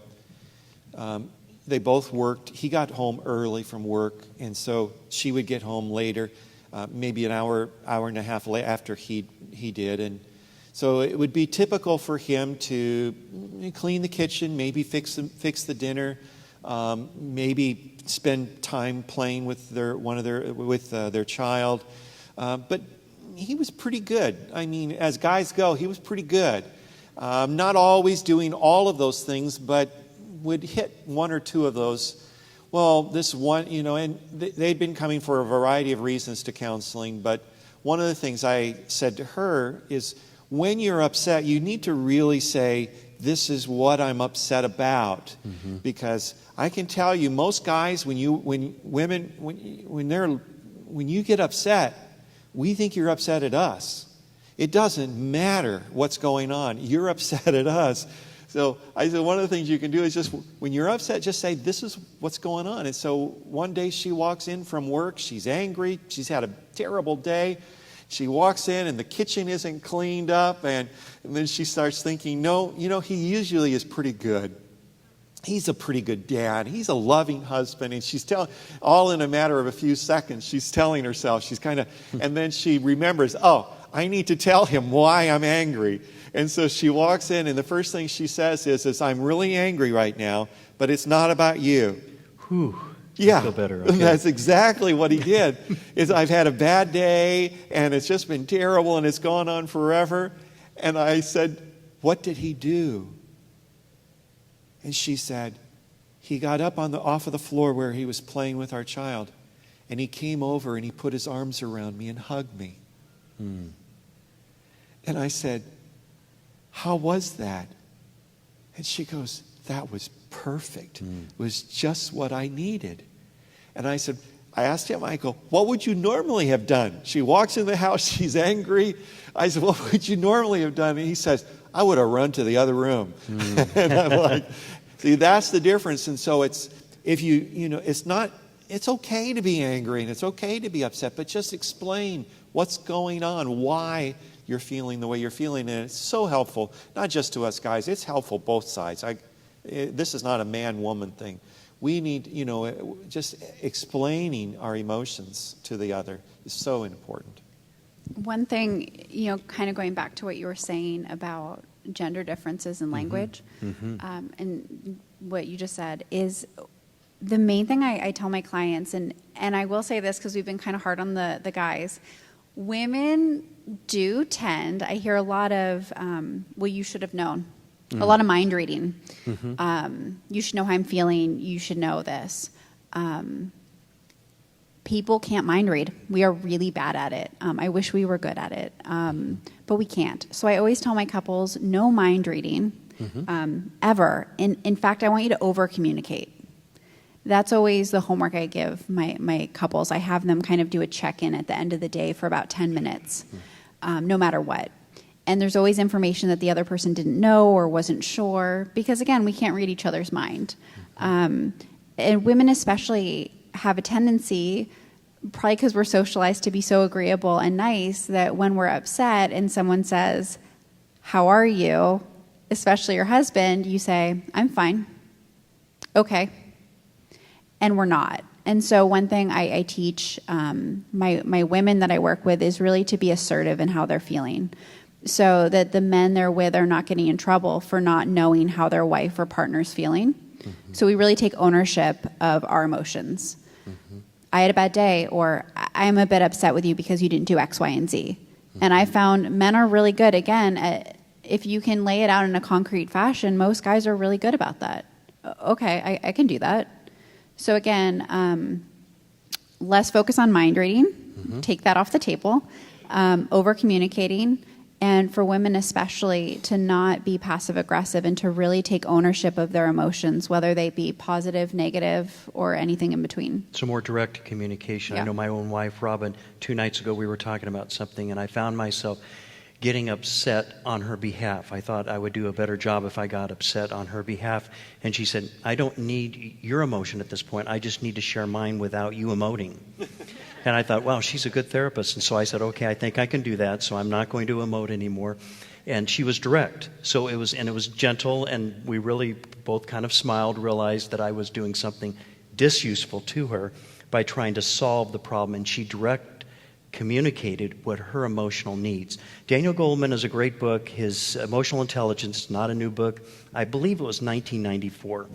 They both worked. He got home early from work, and so she would get home later, maybe an hour and a half after he did. And so it would be typical for him to clean the kitchen, maybe fix the dinner, maybe spend time playing with their child. But he was pretty good. I mean, as guys go, he was pretty good. Not always doing all of those things, but would hit one or two of those. Well, this one, and they'd been coming for a variety of reasons to counseling, but one of the things I said to her is, when you're upset, you need to really say, this is what I'm upset about. Mm-hmm. Because I can tell you, most guys, when you get upset, we think you're upset at us. It doesn't matter what's going on. You're upset at us. So I said, one of the things you can do is just, when you're upset, just say, this is what's going on. And so one day she walks in from work. She's angry. She's had a terrible day. She walks in and the kitchen isn't cleaned up. And then she starts thinking, no, he usually is pretty good. He's a pretty good dad. He's a loving husband. And she's telling, all in a matter of a few seconds, she's telling herself, and then she remembers, I need to tell him why I'm angry. And so she walks in, and the first thing she says is I'm really angry right now, but it's not about you. Whew. Yeah, I feel better. Okay. That's exactly what he did. Is I've had a bad day, and it's just been terrible, and it's gone on forever. And I said, what did he do? And she said, he got up off of the floor where he was playing with our child, and he came over and he put his arms around me and hugged me. Mm. And I said, how was that? And she goes, that was perfect. Mm. It was just what I needed. And I asked him, I go, what would you normally have done? She walks in the house, she's angry. I said, what would you normally have done? And he says, I would have run to the other room. Mm. And I'm like, see, that's the difference. And so it's okay to be angry and it's okay to be upset, but just explain what's going on, why you're feeling the way you're feeling. And it's so helpful, not just to us guys, it's helpful both sides. This is not a man-woman thing. We need, just explaining our emotions to the other is so important. One thing, kind of going back to what you were saying about gender differences in language, and what you just said is the main thing I tell my clients, and I will say this because we've been kind of hard on the guys. Women do tend, I hear a lot of, you should have known. A lot of mind reading. You should know how I'm feeling. You should know this. People can't mind read. We are really bad at it. I wish we were good at it, but we can't. So I always tell my couples, no mind reading, ever. In fact, I want you to over-communicate. That's always the homework I give my couples. I have them kind of do a check-in at the end of the day for about 10 minutes, no matter what. And there's always information that the other person didn't know or wasn't sure, because again, we can't read each other's mind. And women especially have a tendency, probably because we're socialized to be so agreeable and nice, that when we're upset and someone says, how are you, especially your husband, you say, I'm fine. Okay. And we're not. And so one thing I teach my women that I work with is really to be assertive in how they're feeling, so that the men they're with are not getting in trouble for not knowing how their wife or partner's feeling. So we really take ownership of our emotions. I had a bad day, or I'm a bit upset with you because you didn't do X, Y, and Z. And I found men are really good, again, if you can lay it out in a concrete fashion, most guys are really good about that. Okay, I can do that. So again, less focus on mind reading, take that off the table, over communicating, And for women especially, to not be passive aggressive and to really take ownership of their emotions, whether they be positive, negative, or anything in between. So more direct communication. Yeah. I know my own wife, Robin, 2 nights ago we were talking about something, and I found myself getting upset on her behalf. I thought I would do a better job if I got upset on her behalf. And she said, I don't need your emotion at this point. I just need to share mine without you emoting. And I thought, wow, she's a good therapist. And so I said, okay, I think I can do that, so I'm not going to emote anymore. And she was direct. So it was gentle, and we really both kind of smiled, realized that I was doing something disuseful to her by trying to solve the problem, and she communicated what her emotional needs. Daniel Goleman is a great book. His Emotional Intelligence is not a new book. I believe it was 1994,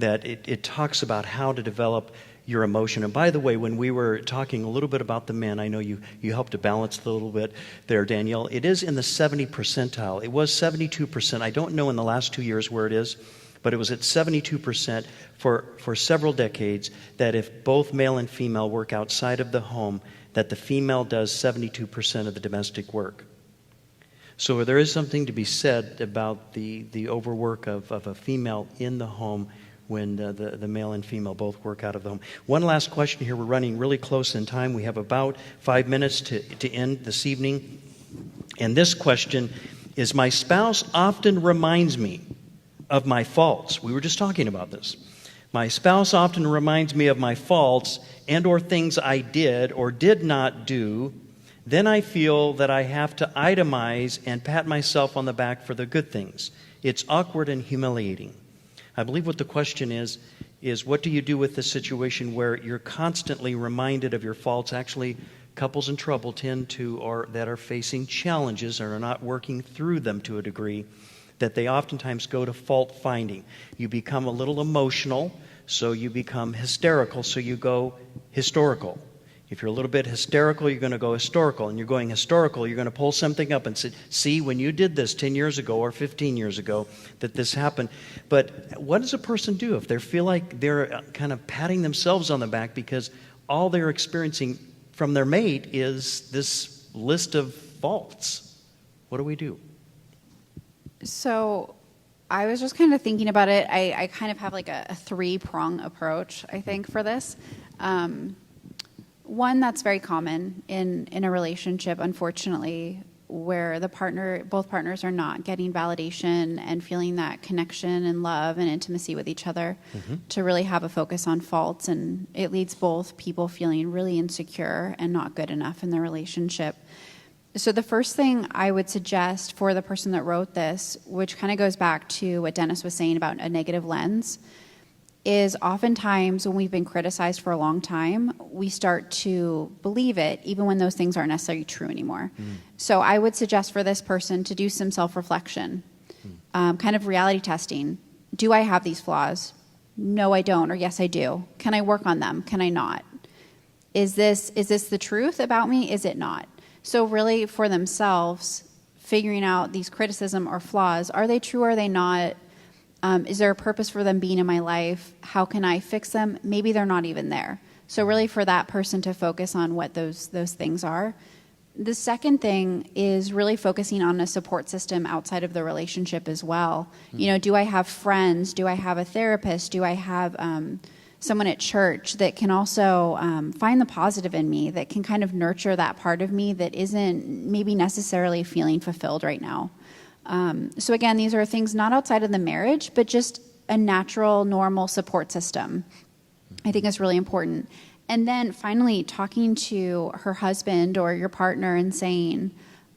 that it talks about how to develop your emotion. And by the way, when we were talking a little bit about the men, I know you helped to balance it a little bit there, Danielle. It is in the 70 percentile. It was 72%. I don't know in the last 2 years where it is, but it was at 72% for several decades, that if both male and female work outside of the home, that the female does 72% of the domestic work. So there is something to be said about the overwork of a female in the home when the male and female both work out of the home. One last question here. We're running really close in time. We have about 5 minutes to end this evening. And this question is, my spouse often reminds me of my faults. We were just talking about this. My spouse often reminds me of my faults and or things I did or did not do. Then I feel that I have to itemize and pat myself on the back for the good things. It's awkward and humiliating. I believe what the question is what do you do with the situation where you're constantly reminded of your faults? Actually, couples in trouble tend to, or that are facing challenges and are not working through them to a degree, that they oftentimes go to fault finding. You become a little emotional, so you become hysterical, so you go historical. If you're a little bit hysterical, you're going to go historical. And you're going historical, you're going to pull something up and say, see, when you did this 10 years ago or 15 years ago, that this happened. But what does a person do if they feel like they're kind of patting themselves on the back because all they're experiencing from their mate is this list of faults? What do we do? So I was just kind of thinking about it. I kind of have like a three-prong approach, I think, for this. One that's very common in a relationship, unfortunately, where both partners are not getting validation and feeling that connection and love and intimacy with each other, to really have a focus on faults, and it leads both people feeling really insecure and not good enough in their relationship. So the first thing I would suggest for the person that wrote this, which kind of goes back to what Dennis was saying about a negative lens, is oftentimes when we've been criticized for a long time, we start to believe it, even when those things aren't necessarily true anymore. So I would suggest for this person to do some self-reflection, kind of reality testing. Do I have these flaws? No, I don't, or yes, I do. Can I work on them? Can I not? Is this the truth about me? Is it not? So really, for themselves, figuring out these criticism or flaws, are they true or are they not? Is there a purpose for them being in my life? How can I fix them? Maybe they're not even there. So really for that person to focus on what those things are. The second thing is really focusing on a support system outside of the relationship as well. You know, do I have friends? Do I have a therapist? Do I have someone at church that can also find the positive in me, that can kind of nurture that part of me that isn't maybe necessarily feeling fulfilled right now? So again, these are things not outside of the marriage, but just a natural, normal support system. I think is really important. And then finally, talking to her husband or your partner and saying,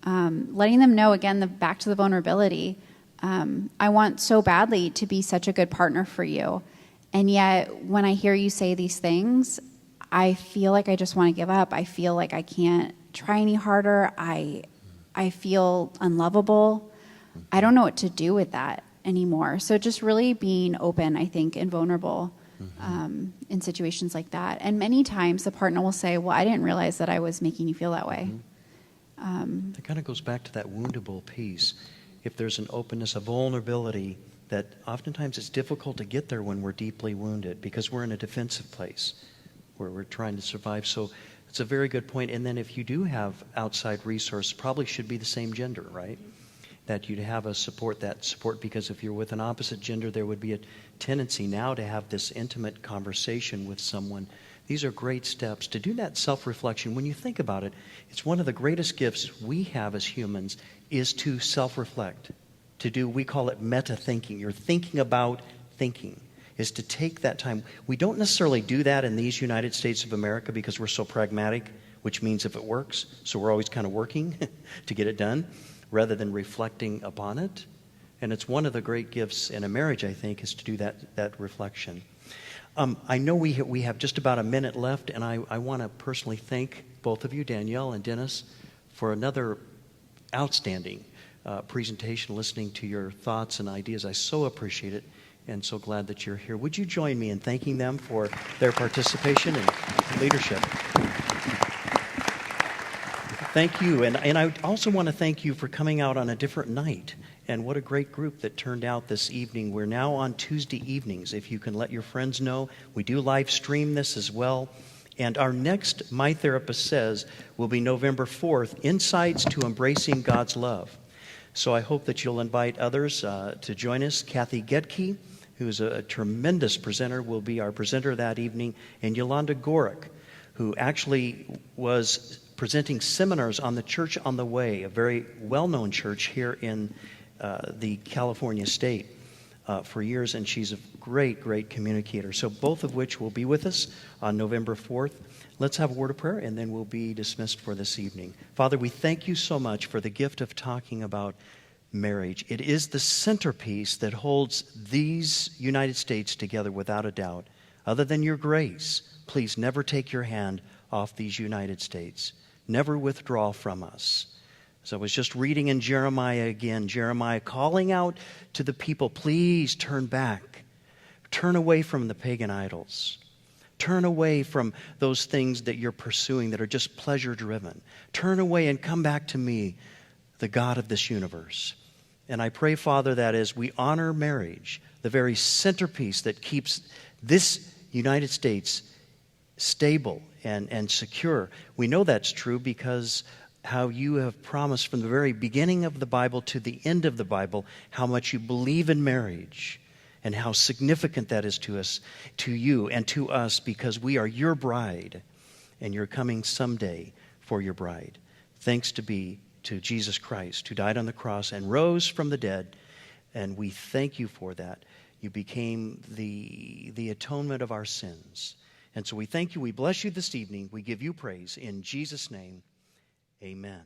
letting them know, again, back to the vulnerability, I want so badly to be such a good partner for you. And yet, when I hear you say these things, I feel like I just want to give up. I feel like I can't try any harder. I feel unlovable. I don't know what to do with that anymore. So just really being open, I think, and vulnerable in situations like that. And many times the partner will say, well, I didn't realize that I was making you feel that way. That kind of goes back to that woundable piece. If there's an openness, a vulnerability, that oftentimes it's difficult to get there when we're deeply wounded because we're in a defensive place where we're trying to survive. So It's a very good point. And then if you do have outside resource, probably should be the same gender, right? That you'd have that support, because if you're with an opposite gender, there would be a tendency now to have this intimate conversation with someone. These are great steps to do that self-reflection. When you think about it, it's one of the greatest gifts we have as humans is to self-reflect, to do, we call it meta-thinking. You're thinking about thinking, is to take that time. We don't necessarily do that in these United States of America because we're so pragmatic, which means if it works, so we're always kind of working to get it done rather than reflecting upon it. And it's one of the great gifts in a marriage, I think, is to do that reflection. I know we have just about a minute left, and I want to personally thank both of you, Danielle and Dennis, for another outstanding presentation, listening to your thoughts and ideas. I so appreciate it and so glad that you're here. Would you join me in thanking them for their participation and leadership? Thank you. And I also want to thank you for coming out on a different night. And what a great group that turned out this evening. We're now on Tuesday evenings. If you can let your friends know, we do live stream this as well. And our next My Therapist Says will be November 4th, Insights to Embracing God's Love. So I hope that you'll invite others to join us. Kathy Gedke, who is a tremendous presenter, will be our presenter that evening. And Yolanda Gorick, who actually was presenting seminars on the Church on the Way, a very well-known church here in the California state for years, and she's a great, great communicator. So both of which will be with us on November 4th. Let's have a word of prayer, and then we'll be dismissed for this evening. Father, we thank you so much for the gift of talking about marriage. It is the centerpiece that holds these United States together without a doubt. Other than your grace, please never take your hand off these United States. Never withdraw from us. So I was just reading in Jeremiah again, Jeremiah calling out to the people, please turn back. Turn away from the pagan idols. Turn away from those things that you're pursuing that are just pleasure-driven. Turn away and come back to me, the God of this universe. And I pray, Father, that as we honor marriage, the very centerpiece that keeps this United States stable and secure, we know that's true because how you have promised from the very beginning of the Bible to the end of the Bible, how much you believe in marriage and how significant that is to us, to you and to us, because we are your bride and you're coming someday for your bride. Thanks be to Jesus Christ, who died on the cross and rose from the dead, and we thank you for that. You became the atonement of our sins. And so we thank you. We bless you this evening. We give you praise. In Jesus' name, amen.